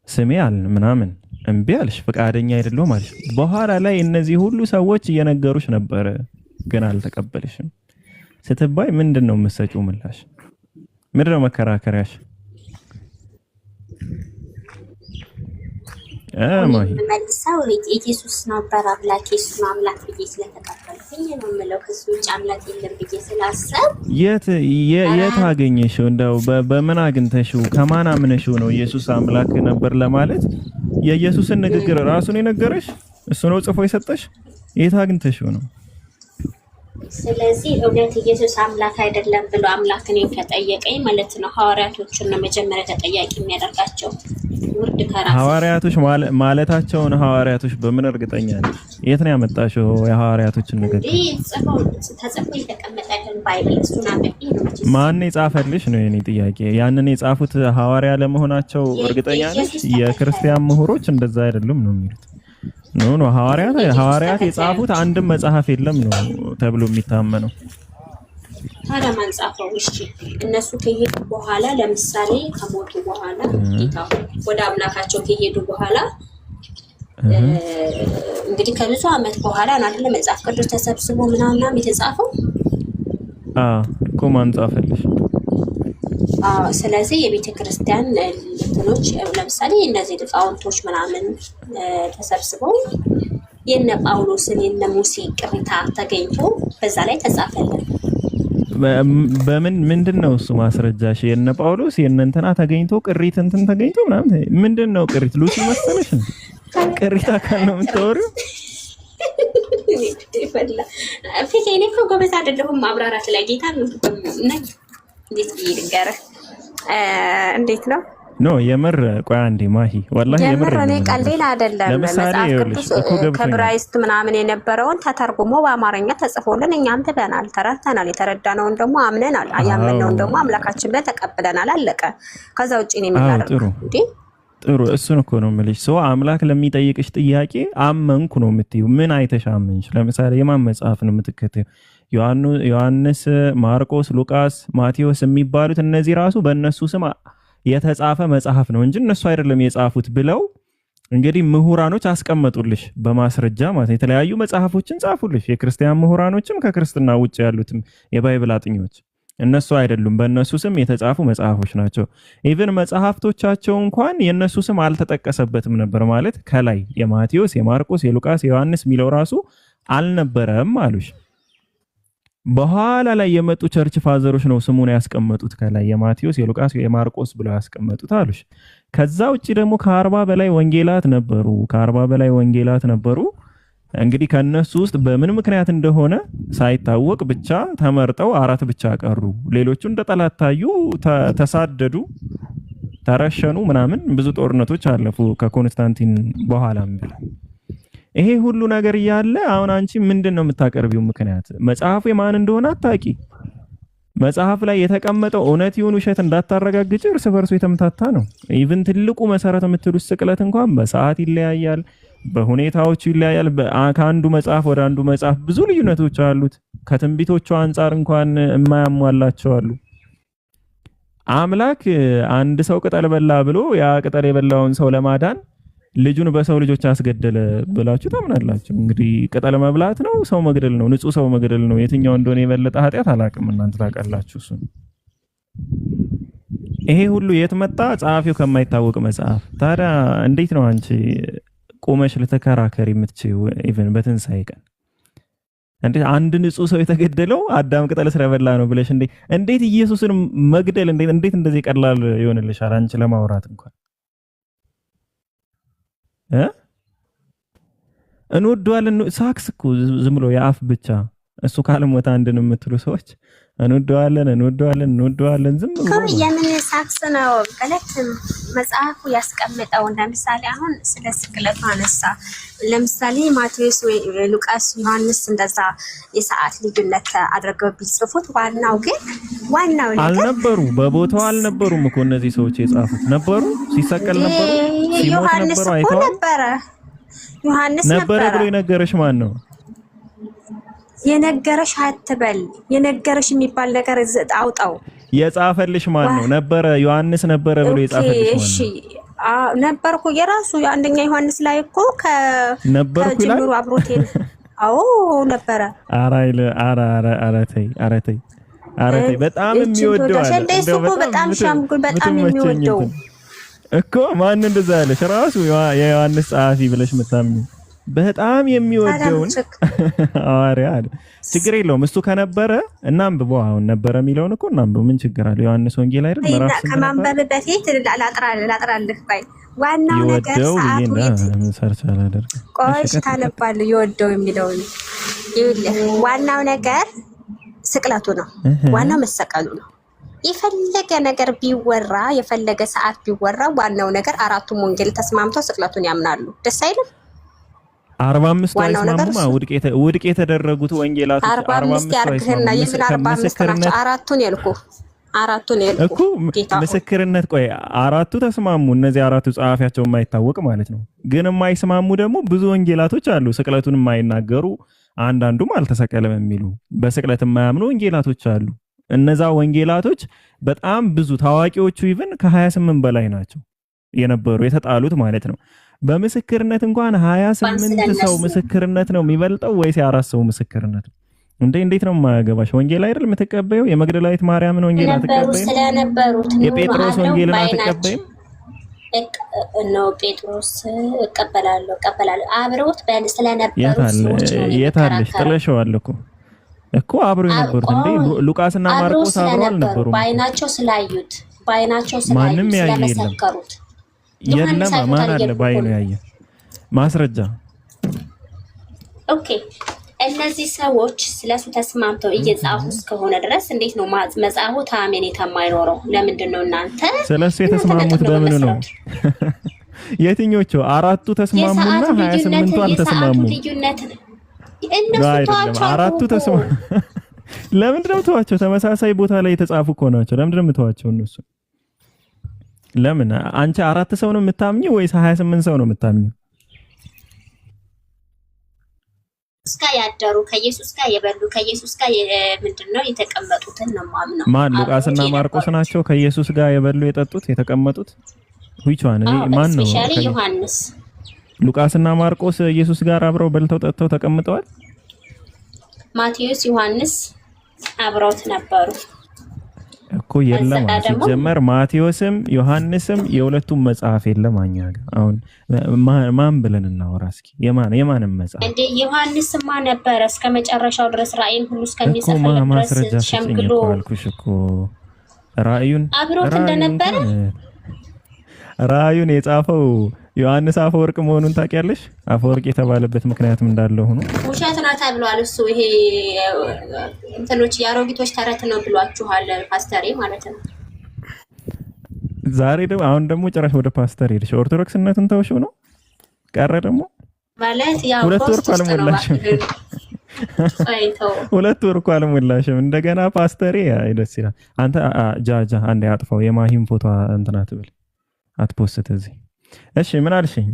ስሜ አለ ምናምን እምቢ አልሽ፣ ፈቃደኛ አይደለሁም አልሽ። በኋላ ላይ እነዚህ ሁሉ ሰዎች እየነገሩሽ ነበር ግን አልተቀበልሽም ስትባይ ምንድነው የምትሰጪው ምላሽ? ምንድነው መከራከሪያሽ? ማሂ መልሳው ኢየሱስ ነበር አምላክ ኢየሱስ ነው አምላክ ብዬ ስለተቀበልኩኝ ነው የምለው። ከሱ ውጭ አምላክ የለም ብዬ ስላሰብ የት አገኘሽው? እንደው በምን አግኝተሽው ከማን አምነሽው ነው ኢየሱስ አምላክ ነበር ለማለት? የኢየሱስን ንግግር ራሱን የነገረሽ እሱ ነው ጽፎ የሰጠሽ? የት አግኝተሽው ነው? ስለዚህ እውነት ኢየሱስ አምላክ አይደለም ብሎ አምላክ እኔን ከጠየቀኝ ማለት ነው ሐዋርያቶችን ነው መጀመሪያ ተጠያቂ የሚያደርጋቸው። ውርድ ከራስ ሐዋርያቶች ማለታቸውን ሐዋርያቶች በምን እርግጠኛ ነሽ? የት ነው ያመጣሽው የሐዋርያቶችን ንግግር? ተጽፎ የተቀመጠልን ባይብል እሱን አመጣኝ ነው። ማን የጻፈልሽ ነው የኔ ጥያቄ። ያንን የጻፉት ሐዋርያ ለመሆናቸው እርግጠኛ ነሽ? የክርስቲያን ምሁሮች እንደዛ አይደሉም ነው የሚሉት። ኖ ሐዋርያት የጻፉት አንድም መጽሐፍ የለም ነው ተብሎ የሚታመነው። ታዲያ ማን ጻፈው? እሺ እነሱ ከሄዱ በኋላ ለምሳሌ ከሞቱ በኋላ ጌታው ወደ አምላካቸው ከሄዱ በኋላ እንግዲህ ከብዙ ዓመት በኋላ ነው አይደል መጽሐፍ ቅዱስ ተሰብስቦ ምናምን የተጻፈው? እኮ ማን ጻፈልሽ? ስለዚህ የቤተ ክርስቲያን እንትኖች ለምሳሌ እነዚህ ሊቃውንቶች ምናምን ተሰብስበው የነ ጳውሎስን የነ ሙሴ ቅሪታ ተገኝቶ በዛ ላይ ተጻፈልን። ምንድነው እሱ ማስረጃሽ? የነ ጳውሎስ የነ እንትና ተገኝቶ ቅሪት እንትን ተገኝቶ ምናምን ምንድነው ቅሪት? ሉሲ መሰለሽ ነው ቅሪት አካል ነው የምታወሪው? እኔ እኮ ጎበዝ አይደለሁም ማብራራት ላይ ጌታ ነው። እንዴት ይልገርህ እንዴት ነው? ኖ የምር ቆይ አንዴ ማሂ ወላሂ የምር እኔ ቀልዴን አይደለም። መጽሐፍ ቅዱስ ከዕብራይስጥ ምናምን የነበረውን ተተርጉሞ በአማርኛ ተጽፎልን እኛም ትበናል፣ ተረድተናል። የተረዳነውን ደግሞ አምነናል፣ ያመነውን ደግሞ አምላካችን ብለን ተቀብለናል። አለቀ። ከዛ ውጪ ነው የሚያደርገው እንዴ? ጥሩ እሱን እኮ ነው የምልሽ። ሰው አምላክ ለሚጠይቅሽ ጥያቄ አመንኩ ነው የምትይው። ምን አይተሽ አመንሽ? ለምሳሌ የማን መጽሐፍ ነው የምትከተይው? ዮሐንስ፣ ማርቆስ፣ ሉቃስ፣ ማቴዎስ የሚባሉት እነዚህ ራሱ በእነሱ ስም የተጻፈ መጽሐፍ ነው እንጂ እነሱ አይደለም የጻፉት ብለው እንግዲህ ምሁራኖች አስቀመጡልሽ በማስረጃ ማለት የተለያዩ መጽሐፎችን ጻፉልሽ። የክርስቲያን ምሁራኖችም ከክርስትና ውጭ ያሉትም የባይብል አጥኞች እነሱ አይደሉም በእነሱ ስም የተጻፉ መጽሐፎች ናቸው። ኢቭን መጽሐፍቶቻቸው እንኳን የእነሱ ስም አልተጠቀሰበትም ነበር ማለት ከላይ የማቴዎስ፣ የማርቆስ፣ የሉቃስ፣ የዮሐንስ የሚለው ራሱ አልነበረም አሉሽ። በኋላ ላይ የመጡ ቸርች ፋዘሮች ነው ስሙን ያስቀመጡት ከላይ የማቴዎስ፣ የሉቃስ፣ የማርቆስ ብለው ያስቀመጡት አሉሽ። ከዛ ውጪ ደግሞ ከ40 በላይ ወንጌላት ነበሩ። እንግዲህ ከነሱ ውስጥ በምን ምክንያት እንደሆነ ሳይታወቅ ብቻ ተመርጠው 4 ብቻ ቀሩ። ሌሎቹ እንደ ጠላት ታዩ፣ ተሳደዱ፣ ተረሸኑ ምናምን ብዙ ጦርነቶች አለፉ ከኮንስታንቲን በኋላም ብለው። ይሄ ሁሉ ነገር እያለ አሁን አንቺ ምንድነው የምታቀርቢው ምክንያት? መጽሐፉ የማን እንደሆነ አታቂ። መጽሐፍ ላይ የተቀመጠው እውነት ይሁን ውሸት እንዳታረጋግጭ እርስ በርሱ የተምታታ ነው። ኢቭን ትልቁ መሰረት የምትሉት ስቅለት እንኳን በሰዓት ይለያያል፣ በሁኔታዎቹ ይለያያል። ከአንዱ መጽሐፍ ወደ አንዱ መጽሐፍ ብዙ ልዩነቶች አሉት። ከትንቢቶቹ አንጻር እንኳን የማያሟላቸው አሉ። አምላክ አንድ ሰው ቅጠል በላ ብሎ ያ ቅጠል የበላውን ሰው ለማዳን ልጁን በሰው ልጆች አስገደለ ብላችሁ ታምናላችሁ? እንግዲህ ቅጠል መብላት ነው ሰው መግደል ነው? ንጹህ ሰው መግደል ነው? የትኛው እንደሆነ የበለጠ ኃጢአት አላውቅም። እናንተ ታውቃላችሁ እሱን። ይሄ ሁሉ የት መጣ? ጸሐፊው ከማይታወቅ መጽሐፍ። ታዲያ እንዴት ነው አንቺ ቆመሽ ልተከራከሪ የምትችይው? ኢቭን በትንሣኤ ቀን እንዴት አንድ ንጹህ ሰው የተገደለው አዳም ቅጠል ስለበላ ነው ብለሽ እንዴት ኢየሱስን መግደል እንዴት እንደዚህ ቀላል ይሆንልሻል? አንቺ ለማውራት እንኳን እንወደዋለን። ሳክስ እኮ ዝም ብሎ የአፍ ብቻ እሱ ካልሞተ አንድን የምትሉ ሰዎች እንወደዋለን ዝም ብሎ የምን ሳክስ ነው ማለት መጽሐፉ ያስቀምጠው። ለምሳሌ አሁን ስለ ስቅለቱ አነሳ። ለምሳሌ ማቴዎስ ወይ ሉቃስ፣ ዮሐንስ እንደዛ የሰዓት ልዩነት አድርገው ቢጽፉት ዋናው ነገር አልነበሩ፣ በቦታው አልነበሩም እኮ እነዚህ ሰዎች የጻፉት ነበሩ። ሲሰቀል ነበሩ፣ ሲሞት ነበሩ። አይተው ዮሐንስ ነበረ ብሎ የነገረሽ ማን ነው? የነገረሽ አትበል። የነገረሽ የሚባል ነገር አውጣው። የጻፈልሽ ማን ነው? ነበረ ዮሐንስ ነበረ ብሎ የጻፈልሽ ማን ነው? እሺ ነበርኩ። የራሱ አንደኛ ዮሐንስ ላይ እኮ ከጅምሩ አብሮት አዎ ነበረ። ኧረ ተይ በጣም የሚወደው አለ እንደው በጣም ሻምጉል በጣም የሚወደው እኮ ማን እንደዛ ያለሽ? ራሱ የዮሐንስ ጸሐፊ ብለሽ የምታምኚው በጣም የሚወደውን ሐዋርያ አለ። ችግር የለውም እሱ ከነበረ እናንብበው። አሁን ነበረ የሚለውን እኮ እናንብበው። ምን ችግር አለ? ዮሐንስ ወንጌል አይደል? ምዕራፍ ከማንበብ በፊት ላጥራልህ ባይ ዋናው ነገር ሰዓቱ ሰርች አላደርግ ቆይሽ ታነባለህ። ይወደው የሚለውን ይኸውልህ፣ ዋናው ነገር ስቅለቱ ነው። ዋናው መሰቀሉ ነው። የፈለገ ነገር ቢወራ የፈለገ ሰዓት ቢወራ ዋናው ነገር አራቱም ወንጌል ተስማምተው ስቅለቱን ያምናሉ። ደስ አይልም? 45 አይስማሙማ። ውድቅ የተደረጉት ወንጌላቶች 45 ያርግህና የምን 45 ናቸው? አራቱን እኮ ምስክርነት። ቆይ አራቱ ተስማሙ። እነዚህ አራቱ ጸሐፊያቸው የማይታወቅ ማለት ነው። ግን የማይስማሙ ደግሞ ብዙ ወንጌላቶች አሉ፣ ስቅለቱን የማይናገሩ አንዳንዱም አልተሰቀለም የሚሉ በስቅለት የማያምኑ ወንጌላቶች አሉ። እነዛ ወንጌላቶች በጣም ብዙ ታዋቂዎቹ ኢቭን ከ28 በላይ ናቸው የነበሩ የተጣሉት ማለት ነው። በምስክርነት እንኳን 28 ሰው ምስክርነት ነው የሚበልጠው ወይስ የአራት ሰው ምስክርነት? እንዴት ነው የማያገባሽ? ወንጌል አይደል የምትቀበየው? የመግደላዊት ማርያምን ወንጌል አትቀበይም? የጴጥሮስ ወንጌልን አትቀበይም? ነው ጴጥሮስ እቀበላለሁ። አብረውት ስለነበሩ ሰዎች ነው። የታለሽ? ጥለሽዋል እኮ አብረው የነበሩት እንዴ ሉቃስና ማርቆስ አብረው አልነበሩም? ባይናቸው ማንም ያየ ስለመሰከሩት የለም። ማን አለ ባይኑ ያየ ማስረጃ? ኦኬ እነዚህ ሰዎች ስለሱ ተስማምተው እየጻፉ እስከሆነ ድረስ እንዴት ነው መጽሐፉ ታሜኔታ የማይኖረው? ለምንድን ነው እናንተ ስለሱ የተስማሙት? በምኑ ነው? የትኞቹ አራቱ ተስማሙና 28ቱ አልተስማሙ? አራቱ ተስማሙ። ለምንድን ነው ተዋቸው? ተመሳሳይ ቦታ ላይ የተጻፉ እኮ ናቸው። ለምንድን ነው ተዋቸው እነሱ? ለምን አንቺ አራት ሰው ነው የምታምኚው ወይስ 28 ሰው ነው የምታምኚው? እስካ ያደሩ ከኢየሱስ ጋር የበሉ ከኢየሱስ ጋር ምንድነው የተቀመጡትን ነው ማምነው። ማን? ሉቃስና ማርቆስ ናቸው ከኢየሱስ ጋር የበሉ የጠጡት የተቀመጡት? ሁይቻን ማን ነው? ዮሐንስ። ሉቃስና ማርቆስ ኢየሱስ ጋር አብረው በልተው ጠጥተው ተቀምጠዋል? ማቴዎስ፣ ዮሐንስ አብረውት ነበሩ እኮ። የለም ሲጀመር ማቴዎስም ዮሐንስም የሁለቱም መጽሐፍ የለም እኛ ጋር። አሁን ማን ብለን እናወራ እስኪ? የማንም መጽሐፍ እንደ ዮሐንስማ ነበረ እስከ መጨረሻው ድረስ ራእይን ሁሉ እስከሚጽፍ ድረስ ሸምግሎ አልኩሽ እኮ ራእዩን አብሮት እንደነበረ። ራእዩን የጻፈው ዮሐንስ አፈወርቅ መሆኑን ታውቂያለሽ? አፈወርቅ የተባለበት ምክንያትም እንዳለው ሆኖ ውሸት ነው ተብሏል። እሱ ይሄ እንትኖች የአሮጊቶች ተረት ነው ብሏችኋል ፓስተሬ ማለት ነው። ዛሬ ደግሞ አሁን ደግሞ ጭራሽ ወደ ፓስተር ሄድሽ። ኦርቶዶክስነቱን ተውሽው ነው ቀረ ደግሞ ማለት ያው 2 ወር እኮ አልሞላሽም። 2 ወር እኮ አልሞላሽም። እንደገና ፓስተሬ ደስ ይላል። አንተ ጃጃ አንዴ አጥፋው። የማሂም ፎቶ እንትና ትብል አትፖስት እዚህ። እሺ ምን አልሽኝ?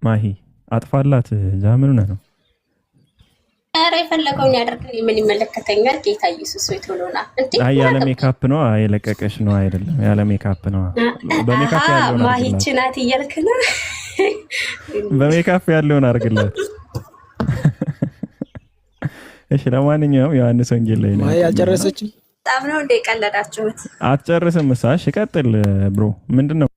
ማሂ አጥፋላት። ዛምኑ ነው አረ የፈለገውን ያደርግልኝ፣ ምን ይመለከተኛል? ጌታ ኢየሱስ ወይ ቶሎና እንዴ! አይ ያለ ሜካፕ ነው የለቀቀሽ ነው አይደለም? ያለ ሜካፕ ነው። በሜካፕ ያለውን ማሂች ናት እያልክ ነው? በሜካፕ ያለውን አድርግላት። እሺ ለማንኛውም ዮሐንስ ወንጌል ላይ ነው። ማሂ አልጨረሰችም። በጣም ነው እንደ ቀለዳችሁት። አትጨርስም? እሳሽ ቀጥል ብሮ። ምንድነው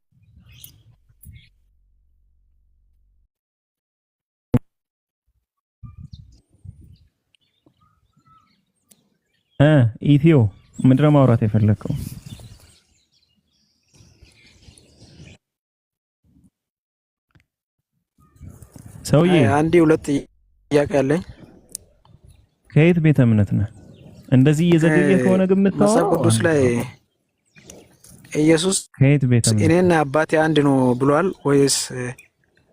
ኢትዮ ምንድነው ማውራት የፈለከው? ሰውዬ አንዴ ሁለት ጥያቄ አለኝ። ከየት ቤተ እምነት ነህ? እንደዚህ እየዘገየ ከሆነ ግን መጽሐፍ ቅዱስ ላይ ኢየሱስ ከየት ቤተ እምነት እኔና አባቴ አንድ ነው ብሏል ወይስ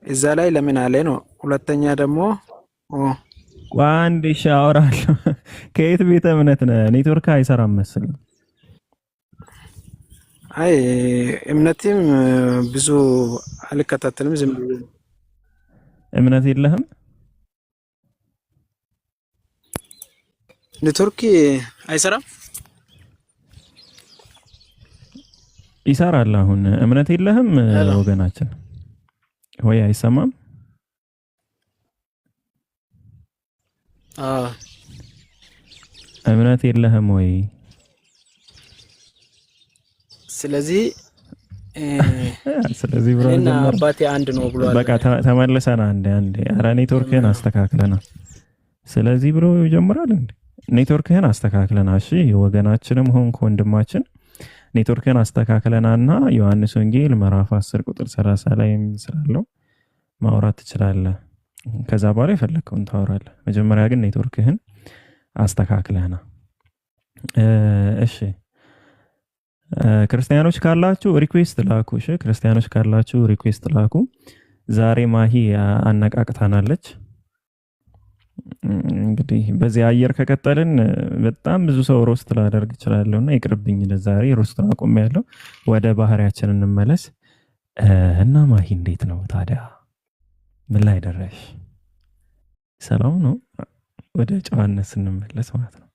እዛ ላይ ለምን አለ ነው? ሁለተኛ ደግሞ አንድ አወራለሁ። ከየት ቤተ እምነት ነህ? ኔትወርክ አይሰራም መሰለኝ። አይ እምነቴም ብዙ አልከታተልም። ዝም ብዬ እምነት የለህም? ኔትወርክ አይሰራም? ይሰራል። አሁን እምነት የለህም ወገናችን ወይ? አይሰማም? እምነት የለህም ወይ? ስለዚህ ብራዘር አባቴ አንድ ነው ብሏል። በቃ ተመለሰና አንዴ ኧረ ኔትወርክህን አስተካክለና ስለዚህ ብሎ ይጀምራል እንዴ? ኔትወርክህን አስተካክለና እሺ፣ ወገናችንም ሆንክ ወንድማችን ኔትወርክህን አስተካክለናና ዮሐንስ ወንጌል ምዕራፍ 10 ቁጥር 30 ላይ ስላለው ማውራት ትችላለህ። ከዛ በኋላ የፈለከውን ታወራለህ። መጀመሪያ ግን ኔትወርክህን አስተካክለና እሺ። ክርስቲያኖች ካላችሁ ሪኩዌስት ላኩ። እሺ ክርስቲያኖች ካላችሁ ሪኩዌስት ላኩ። ዛሬ ማሂ አነቃቅታናለች። እንግዲህ በዚህ አየር ከቀጠልን በጣም ብዙ ሰው ሮስት ላደርግ እችላለሁና ይቅርብኝ። ለዛሬ ሮስቱን አቁሜያለሁ። ወደ ባህሪያችን እንመለስ እና ማሂ እንዴት ነው ታዲያ? ምን ላይ ደረሽ? ሰላም ነው? ወደ ጨዋነት ስንመለስ ማለት ነው።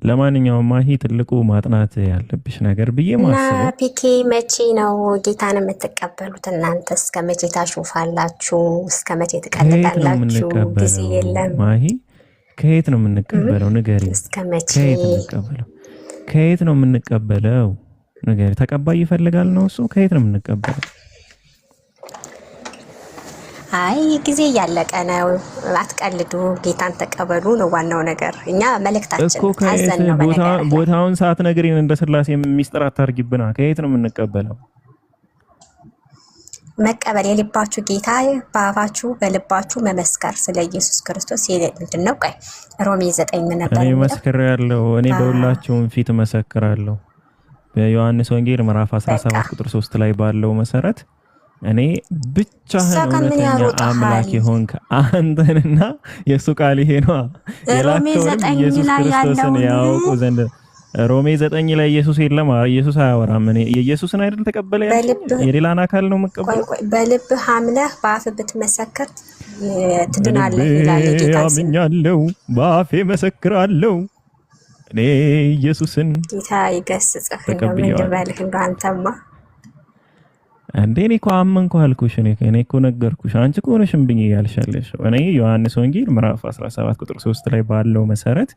ለማንኛውም ማሂ ትልቁ ማጥናት ያለብሽ ነገር ብዬ ማስበው ፒኬ መቼ ነው ጌታን የምትቀበሉት? እናንተ እስከ መቼ ታሾፋላችሁ? እስከ መቼ ትቀልዳላችሁ? ጊዜ የለም። ማሂ ከየት ነው የምንቀበለው? ንገሪ። እስከ መቼ? ከየት ነው የምንቀበለው? ንገሪ። ተቀባይ ይፈልጋል ነው እሱ። ከየት ነው የምንቀበለው? አይ ጊዜ እያለቀ ነው። አትቀልዱ፣ ጌታን ተቀበሉ ነው ዋናው ነገር። እኛ መልእክታችን አዘን ነው። ቦታውን ሰዓት ነግሪን። እንደ ስላሴ ሚስጥር አታርጊብና። ከየት ነው የምንቀበለው? መቀበል የልባችሁ ጌታ በአፋችሁ በልባችሁ መመስከር ስለ ኢየሱስ ክርስቶስ ምንድነው? ቆይ ሮሜ 9 ምን ነበር? እኔ መስክሬያለሁ። እኔ በሁላችሁም ፊት መሰክራለሁ። በዮሐንስ ወንጌል ምዕራፍ 17 ቁጥር 3 ላይ ባለው መሰረት እኔ ብቻህን እውነተኛ አምላክ የሆንክ አንተንና የሱ ቃል ይሄ ነው የላከውን ኢየሱስ ክርስቶስን ያውቁ ዘንድ። ሮሜ 9 ላይ ኢየሱስ የለም። ኢየሱስ አያወራም። እኔ የኢየሱስን አይደል ተቀበለ ያለው የሌላን አካል ነው መቀበል። በልብህ አምነህ በአፍህ ብትመሰክር ትድናለህ ይላል ጌታ። አምኛለሁ፣ በአፌ መሰክራለሁ። እኔ ኢየሱስን ጌታ ይገስጽህ ነው ምንድበልህ አንተማ እንዴ እኔ እኮ አመንኩ አልኩሽ። እኔ እኮ ነገርኩሽ። አንቺ እኮ ነሽብኝ እያልሻለሽ። እኔ ዮሐንስ ወንጌል ምዕራፍ 17 ቁጥር 3 ላይ ባለው መሰረት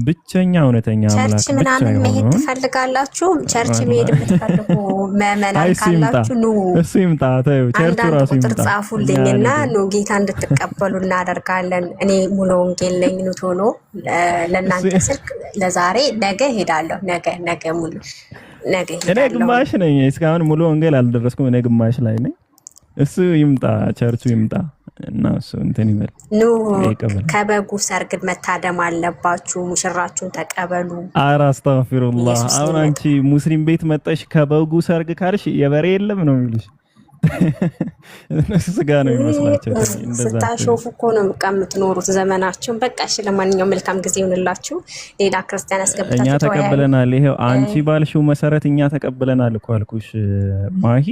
ብቸኛ እውነተኛ አምላክ ብቻ ነው። ምናምን መሄድ ትፈልጋላችሁ? ቸርች መሄድ የምትፈልጉ ምዕመናን ካላችሁ ኑ፣ እሱ ይምጣ። ተይው፣ ቸርቹ ራሱ ይምጣ። ቁጥር ጻፉልኝና ኑ ጌታ እንድትቀበሉ እናደርጋለን። እኔ ሙሉ ወንጌል ነኝ። ኑ ቶሎ ለእናንተ ስልክ ለዛሬ ነገ ሄዳለሁ። ነገ ሙሉ እኔ ግማሽ ነኝ። እስካሁን ሙሉ ወንጌል አልደረስኩም። እኔ ግማሽ ላይ ነኝ። እሱ ይምጣ፣ ቸርቹ ይምጣ እና እሱ እንትን ይበል። ኑ ከበጉ ሰርግ መታደም አለባችሁ። ሙሽራችሁን ተቀበሉ። ኧረ አስተግፊሩላህ። አሁን አንቺ ሙስሊም ቤት መጣሽ ከበጉ ሰርግ ካልሽ የበሬ የለም ነው የሚሉሽ። እነሱ ስጋ ነው የሚመስላቸው። ስታሾፉ እኮ ነው የምትኖሩት ዘመናችሁን። በቃ እሺ፣ ለማንኛውም መልካም ጊዜ ይሁንላችሁ። ሌላ ክርስቲያን አስገብታችሁ እኛ ተቀበለናል። ይሄው አንቺ ባልሽው መሰረት እኛ ተቀበለናል እኮ አልኩሽ ማሂ።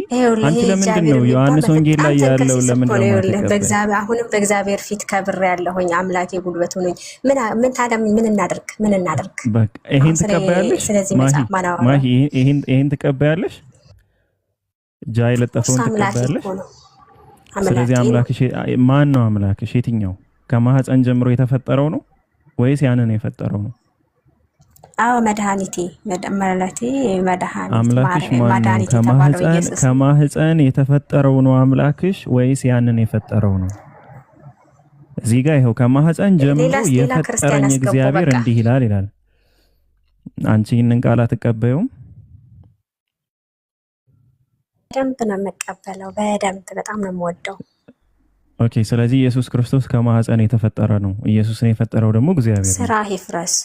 አንቺ ለምንድን ነው ዮሐንስ ወንጌል ላይ ያለው ለምን ነው በእግዚአብሔር አሁንም በእግዚአብሔር ፊት ከብር ያለሁኝ አምላኬ ጉልበቱ ነኝ። ምን ታዲያ ምን እናደርግ? በቃ ይሄን ትቀበያለሽ ማሂ? ይሄን ትቀበያለሽ? ጃ የለጠፈውን ትቀበያለሽ? ስለዚህ አምላክሽ ማን ነው? አምላክሽ የትኛው? ከማህፀን ጀምሮ የተፈጠረው ነው ወይስ ያንን የፈጠረው ነው? አዎ መድኃኒቴ አምላክሽ ማን ነው? ከማህፀን የተፈጠረው ነው አምላክሽ ወይስ ያንን የፈጠረው ነው? እዚህ ጋር ይኸው ከማህፀን ጀምሮ የፈጠረኝ እግዚአብሔር እንዲህ ይላል። አንቺ ይህንን ቃል አትቀበዩም? በደንብ ነው የምቀበለው። በደንብ በጣም ነው የምወደው። ኦኬ። ስለዚህ ኢየሱስ ክርስቶስ ከማህፀን የተፈጠረ ነው። ኢየሱስን የፈጠረው ደግሞ እግዚአብሔር ነው። ስራ ይፍረስ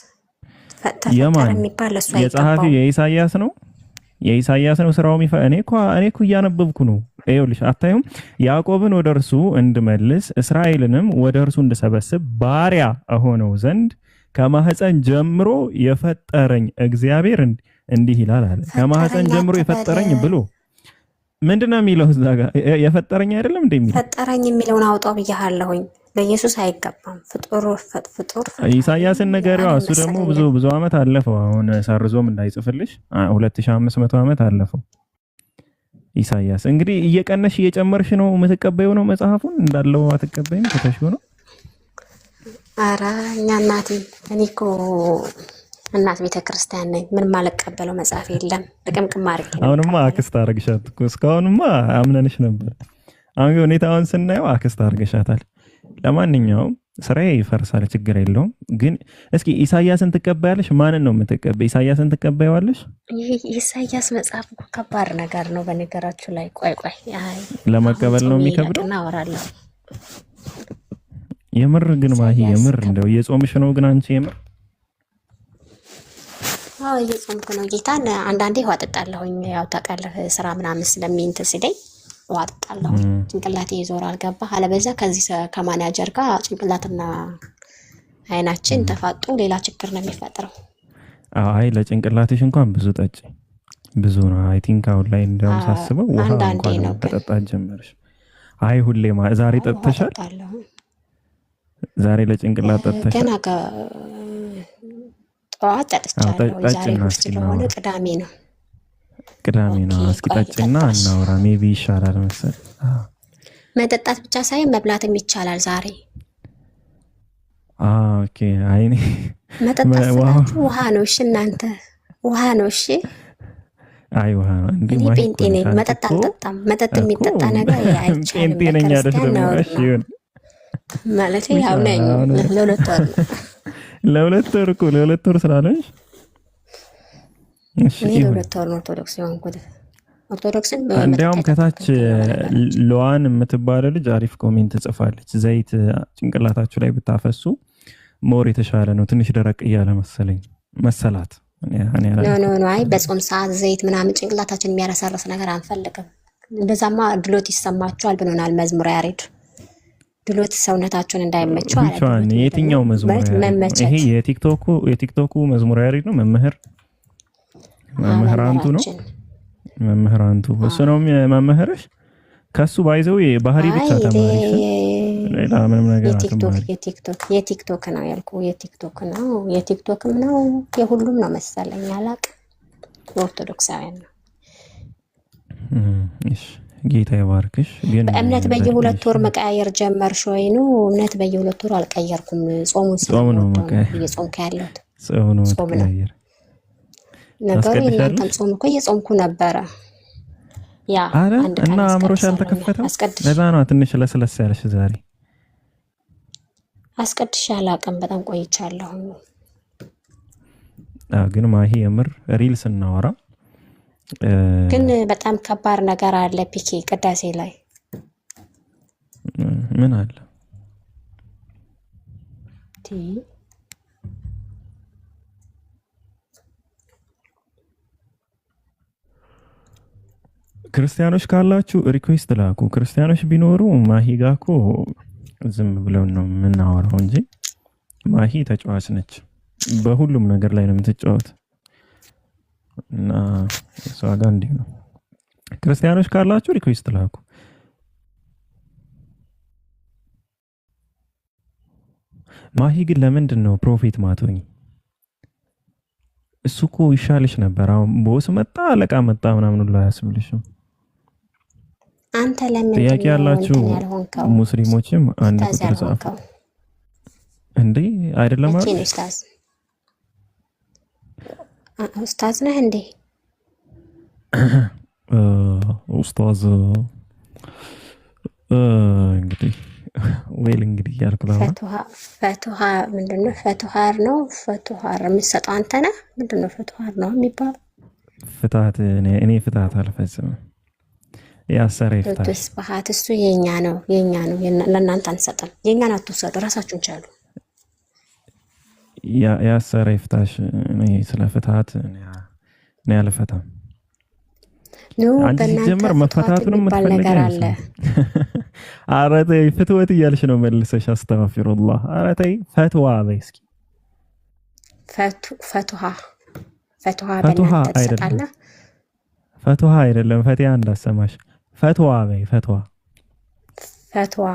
ተፈጠረ የማን የሚባል እሱ የጸሐፊው አይገባው። የኢሳይያስ ነው። የኢሳይያስ ነው ስራው እኔ እኮ እያነበብኩ ነው። ይኸውልሽ አታዩም? ያዕቆብን ወደ እርሱ እንድመልስ እስራኤልንም ወደ እርሱ እንድሰበስብ ባሪያ እሆነው ዘንድ ከማህፀን ጀምሮ የፈጠረኝ እግዚአብሔር እንዲህ ይላል አለ። ከማህፀን ጀምሮ የፈጠረኝ ብሎ ምንድነው የሚለው? እዛ ጋር የፈጠረኝ አይደለም እንደሚለው ፈጠረኝ የሚለውን አውጣው ብያለሁኝ። ለኢየሱስ አይገባም። ፍጡር ኢሳይያስን ነገሪዋ። እሱ ደግሞ ብዙ አመት አለፈው። አሁን ሰርዞም እንዳይጽፍልሽ 2500 አመት አለፈው ኢሳይያስ። እንግዲህ እየቀነሽ እየጨመርሽ ነው የምትቀበዩ ነው መጽሐፉን እንዳለው አትቀበይም። ከተሽው ነው። ኧረ እኛ እኔ እኮ እናት ቤተክርስቲያን ነኝ። ምን ማለቀበለው መጽሐፍ የለም። ልቅምቅም አድርጌ አሁንማ አክስት አድርግሻት እኮ። እስካሁንማ አምነንሽ ነበር። አሁን ሁኔታውን ስናየው አክስት አድርገሻታል። ለማንኛውም ስራዬ ይፈርሳል፣ ችግር የለውም። ግን እስኪ ኢሳይያስን ትቀበያለሽ? ማንን ነው የምትቀበይ? ኢሳይያስን ትቀበያለሽ? ይህ ኢሳይያስ መጽሐፍ እኮ ከባድ ነገር ነው በነገራችሁ ላይ። ቆይ ለመቀበል ነው የሚከብደው። እናወራለሁ። የምር ግን ማሂ የምር እንደው እየጾምሽ ነው ግን አንቺ የምር? አዎ እየጾምኩ ነው ጌታን። አንዳንዴ ውሃ ጠጣለሁኝ። ያው ታውቃለህ ስራ ምናምን ስለሚንት ሲለኝ ውሃ ጠጣለሁ። ጭንቅላቴ ይዞራል። ገባህ? አለበዛ ከዚህ ከማናጀር ጋር ጭንቅላትና አይናችን ተፋጦ ሌላ ችግር ነው የሚፈጥረው። አይ ለጭንቅላትሽ እንኳን ብዙ ጠጪ። ብዙ ነው። አይ ቲንክ አሁን ላይ እንደውም ሳስበው ውሃ እንኳን መጠጣት ጀመርሽ። አይ ሁሌ ዛሬ ጠጥተሻል? ዛሬ ለጭንቅላት ጠጥተሻል? ገና ጠዋት ጠጥቻለሁ። ዛሬ ስለሆነ ቅዳሜ ነው። እስኪ ጠጭና እናውራ። ሜቢ ይሻላል መሰል። መጠጣት ብቻ ሳይሆን መብላትም ይቻላል ዛሬ። ኦኬ። አይኔ መጠጣት ውሃ ነው። እሺ እናንተ ውሃ ነው። እሺ አይ ውሃ ነው እንዴ? እኔ ጴንጤ ነኝ። መጠጥ አልጠጣም። መጠጥ የሚጠጣ ነገር አይቻልም። ጴንጤ ነኝ አይደለም? እሺ ይሁን ማለት ያው ነኝ። ለሁለት ወር ነው። ለሁለት ወር ስላለሽ እሺ ለሁለት ወር ነው ኦርቶዶክስ የሆንኩት። ኦርቶዶክስን እንዲያውም ከታች ለዋን የምትባለው ልጅ አሪፍ ኮሜንት ጽፋለች። ዘይት ጭንቅላታችሁ ላይ ብታፈሱ ሞር የተሻለ ነው። ትንሽ ደረቅ እያለ መሰላት። ኖ አይ በጾም ሰዓት ዘይት ምናምን ጭንቅላታችን የሚያረሰርስ ነገር አንፈልግም። እንደዛማ ድሎት ይሰማችኋል ብሎናል መዝሙረ ያሬድ። ድሎት ሰውነታችሁን እንዳይመቸው አለ። የትኛው መዝሙረ ያሬድ? ይሄ የቲክቶኩ መዝሙረ ያሬድ ነው። መምህራንቱ ነው። መምህራንቱ እሱ ነው መምህርሽ። ከሱ ባይዘው ባህሪ ብቻ ተማሪ ሌላ ምንም ነገር የቲክቶክ ነው ያልኩ። የቲክቶክም ነው የሁሉም ነው መሰለኝ። አላቅም። ኦርቶዶክሳውያን ነው። እሺ ጌታ ይባርክሽ። ግን በእምነት በየሁለት ወር መቀያየር ጀመርሽ ወይ? ነው እምነት በየሁለት ወር አልቀየርኩም። ጾም ነው እየጾምኩ ያለሁት። ጾም ነው ነገሩ። የእናንተም ጾም እኮ እየጾምኩ ነበረ። ያ እና አእምሮሽ አልተከፈተም። ለዛ ነው ትንሽ ለስለስ ያለሽ ዛሬ። አስቀድሼ አላቅም። በጣም ቆይቻለሁ። ግን ማሂ የምር ሪል ስናወራ ግን በጣም ከባድ ነገር አለ። ፒኬ ቅዳሴ ላይ ምን አለ? ክርስቲያኖች ካላችሁ ሪኩዌስት ላኩ። ክርስቲያኖች ቢኖሩ ማሂ ጋር እኮ ዝም ብለው ነው የምናወራው እንጂ ማሂ ተጫዋች ነች። በሁሉም ነገር ላይ ነው የምትጫወት እና እሷ ጋር እንዲህ ነው። ክርስቲያኖች ካላችሁ ሪኩዌስት ላኩ። ማሂ ግን ለምንድን ነው ፕሮፌት ማቶኝ? እሱ እኮ ይሻልሽ ነበር። አሁን ቦስ መጣ አለቃ መጣ ምናምን ሁሉ አያስብልሽም። አንተ ለምን ጥያቄ ያላችሁ ሙስሊሞችም አንድ ቁጥር ጻፉ። እንዴ አይደለም አይደል? ኡስታዝ ነህ እንዴ? ኡስታዝ እንግዲህ ወይል እንግዲህ ያልኩ ፈቱሃ ምንድነው? ፈቱሃር ነው። ፈቱሃር የሚሰጠው አንተ ነህ። ምንድነው ፈቱሃር ነው የሚባለው? ፍትሃት እኔ ፍትሃት አልፈጽምም። ያሰረ ይፍታሽ። ተስፋሃት እሱ የኛ ነው ለእናንተ አንሰጥም። የኛን አትውሰዱ፣ ራሳችሁን ቻሉ። ያሰረ ይፍታሽ። እኔ ስለ ፍትሃት እኔ አልፈታም። አንቺ ሲጀመር መፈታቱንም ነገር አለ። ኧረ ተይ ፍትወት እያልሽ ነው መልሰሽ። አስተግፊሩላህ። ኧረ ተይ ፈትዋ በይ እስኪ። ፈትዋ አይደለም፣ ፈትዋ አይደለም። ፈቲያ እንዳሰማሽ ፈትዋ በይ። ፈትዋ።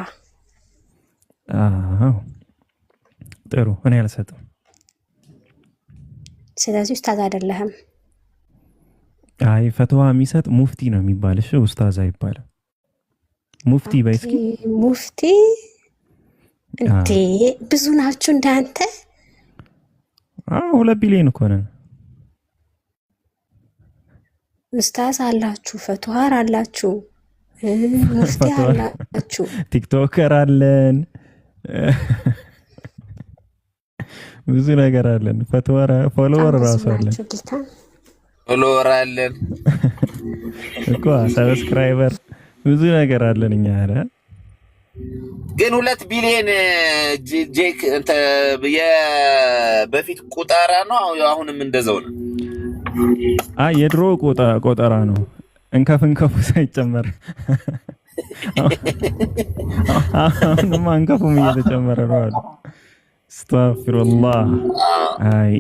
አዎ ጥሩ። እኔ አልሰጥም። ስለዚህ ኡስታዝ አይደለህም። አይ ፈትዋ የሚሰጥ ሙፍቲ ነው የሚባል። እሺ ኡስታዝ አይባልም። ሙፍቲ በይ እስኪ። ሙፍቲ እንዴ ብዙ ናችሁ እንዳንተ? 2 ቢሊዮን እኮ ነን። ኡስታዝ አላችሁ፣ ፈትዋር አላችሁ፣ ሙፍቲ አላችሁ፣ ቲክቶከር አለን፣ ብዙ ነገር አለን። ፈትዋር ፎሎወር ራሱ አለን፣ ፎሎወር አለን እኮ ሰብስክራይበር፣ ብዙ ነገር አለን እኛ። አረ ግን 2 ቢሊዮን ጄክ እንተ በፊት ቁጠራ ነው። አሁንም እንደዛው ነው። የድሮ ቆጠራ ነው። እንከፉ ሳይጨመር አሁንማ እንከፉም እየተጨመረ ነው አሉ። አስተግፊሩላህ። አይ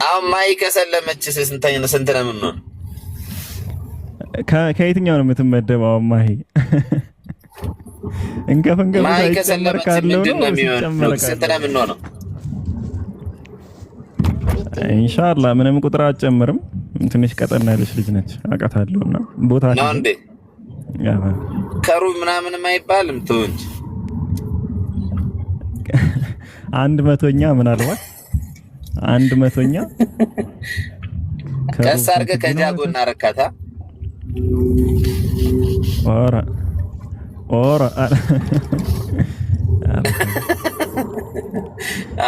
አሁን ማይ ከሰለመች ስንት ነው የምንሆነው? ከየትኛው ነው የምትመደበው? ማይ እንከፍ ሳይጨመር ካለው ነው ሲጨመር ስንት ነው የምንሆነው? ኢንሻአላህ ምንም ቁጥር አትጨምርም። ትንሽ ቀጠና ያለች ልጅ ነች አውቃታለሁና ቦታ ነው እንዴ? ከሩብ ምናምን አይባልም። ተው እንጂ 100ኛ ምናልባት 100ኛ ከስ አድርገህ ከጃጎ እናረካታ። ኦራ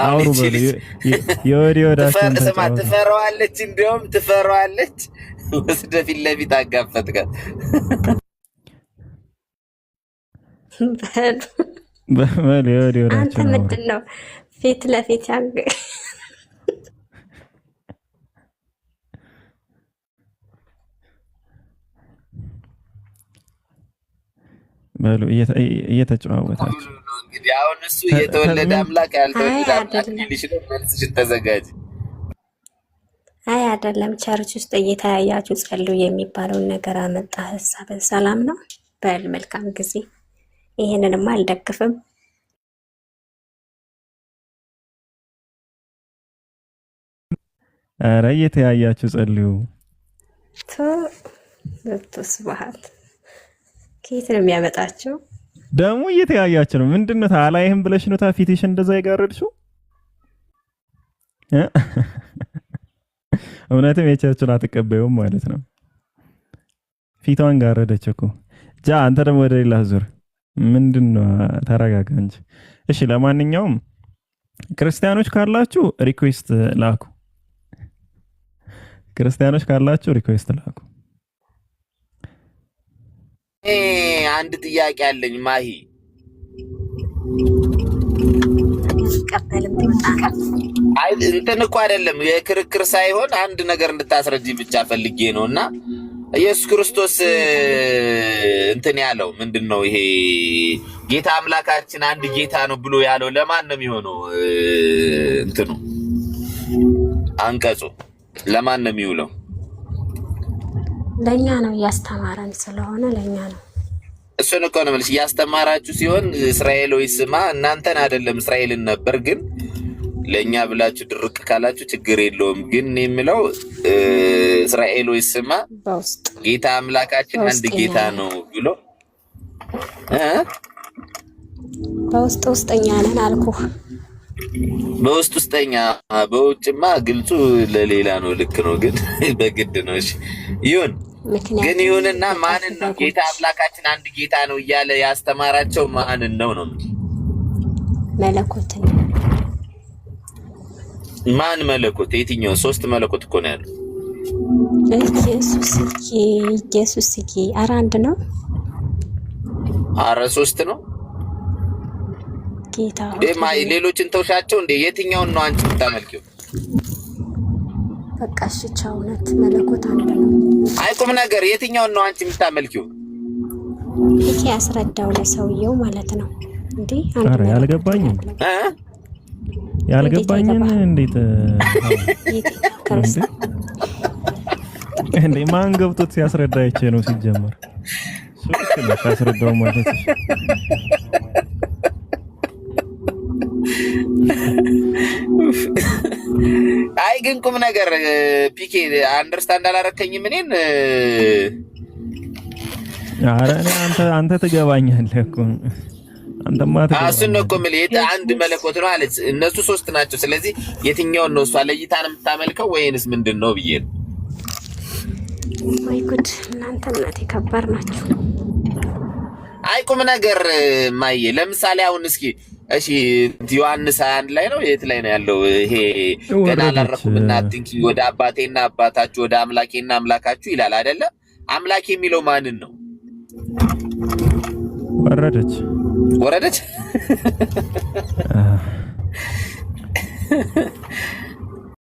አውሩ በል የወዲያችን ትፈራዋለች፣ እንዲያውም ትፈራዋለች። ወስደ ፊት ለፊት አጋፈጥካት። በል የወዲያችን አንተ ምንድን ነው ፊት ለፊት በሉ እየተጨዋወታችሁ እንግዲህ አሁን እሱ የተወለደ አምላክ ያልተወለደ አምላክ ሊልሽ ነው። መልስሽን ተዘጋጅ። አይ አይደለም፣ ቸርች ውስጥ እየተያያችሁ ጸልዩ የሚባለውን ነገር አመጣ። ሀሳብ ሰላም ነው። በል መልካም ጊዜ። ይሄንንማ አልደግፍም። ኧረ እየተያያችሁ ጸልዩ። ስብሐት ከየት ነው የሚያመጣቸው? ደግሞ እየተያያችሁ ነው። ምንድነው ታላይህም ብለሽ ነው ፊትሽ እንደዛ ይጋረድሽው? እውነትም የቸርቹን አትቀበዩም ማለት ነው። ፊቷን ጋረደች እኮ። አንተ ደግሞ ወደ ሌላ ዙር። ምንድነው? ተረጋጋ እንጂ። እሺ ለማንኛውም ክርስቲያኖች ካላችሁ ሪኩዌስት ላኩ። ክርስቲያኖች ካላችሁ ሪኩዌስት ላኩ። አንድ ጥያቄ አለኝ ማሂ። አይ እንትን እኮ አይደለም የክርክር ሳይሆን አንድ ነገር እንድታስረጂ ብቻ ፈልጌ ነውና ኢየሱስ ክርስቶስ እንትን ያለው ምንድነው? ይሄ ጌታ አምላካችን አንድ ጌታ ነው ብሎ ያለው ለማን ነው የሚሆነው? እንትኑ አንቀጹ ለማን ነው የሚውለው? ለኛ ነው። እያስተማረን ስለሆነ ለኛ ነው። እሱን እኮ ነው ማለት እያስተማራችሁ ሲሆን እስራኤል ሆይ ስማ፣ እናንተን አይደለም እስራኤልን ነበር። ግን ለኛ ብላችሁ ድርቅ ካላችሁ ችግር የለውም። ግን የሚለው እስራኤል ሆይ ስማ፣ ጌታ አምላካችን አንድ ጌታ ነው ብሎ በውስጠኛ ነን አልኩህ። በውስጠኛ በውጭማ ግልጹ ለሌላ ነው። ልክ ነው፣ ግን በግድ ነው። እሺ ይሁን። ግን ይሁንና ማንን ነው ጌታ አምላካችን አንድ ጌታ ነው እያለ ያስተማራቸው? ማንን ነው? መለኮትን። ማን መለኮት? የትኛው? 3 መለኮት እኮ ነው ያለው። ኢየሱስዬ ኧረ አንድ ነው። ኧረ 3 ነው። ጌታ ሌሎችን ተውሻቸው እንዴ? የትኛውን ነው አንቺ የምታመልኪው? በቃ እሺ ቻው። እውነት መለኮት አንድ ነው። አይ ቁም ነገር የትኛውን ነው አንቺ የምታመልኪው? ይሄ ያስረዳው ለሰውየው ማለት ነው እንዴ? ኧረ ያልገባኝም ያልገባኝን እንዴት እንዴ ማን ገብቶት ሲያስረዳ አይቼ ነው ሲጀመር ሱቅ ያስረዳው ማለት ነው። አይ ግን ቁም ነገር ፒኬ አንደርስታንድ አላረከኝም እኔን። ኧረ እኔ አንተ ትገባኛለህ እኮ አንተማ ትገባኛለህ። እሱን ነው እኮ የምልህ አንድ መለኮት ነው አለች። እነሱ 3 ናቸው። ስለዚህ የትኛውን ነው እሷ ለይታ ነው የምታመልከው ወይንስ ምንድነው ብዬ ነው። ወይ ጉድ እናንተ እናቴ ከባድ ናችሁ። አይ ቁም ነገር ማየ ለምሳሌ አሁን እስኪ እሺ ዮሐንስ 21 ላይ ነው የት ላይ ነው ያለው? ይሄ ገና አላረኩም እና አትንኪ ወደ አባቴና አባታችሁ ወደ አምላኬና አምላካችሁ ይላል አይደለ? አምላክ የሚለው ማንን ነው? ወረደች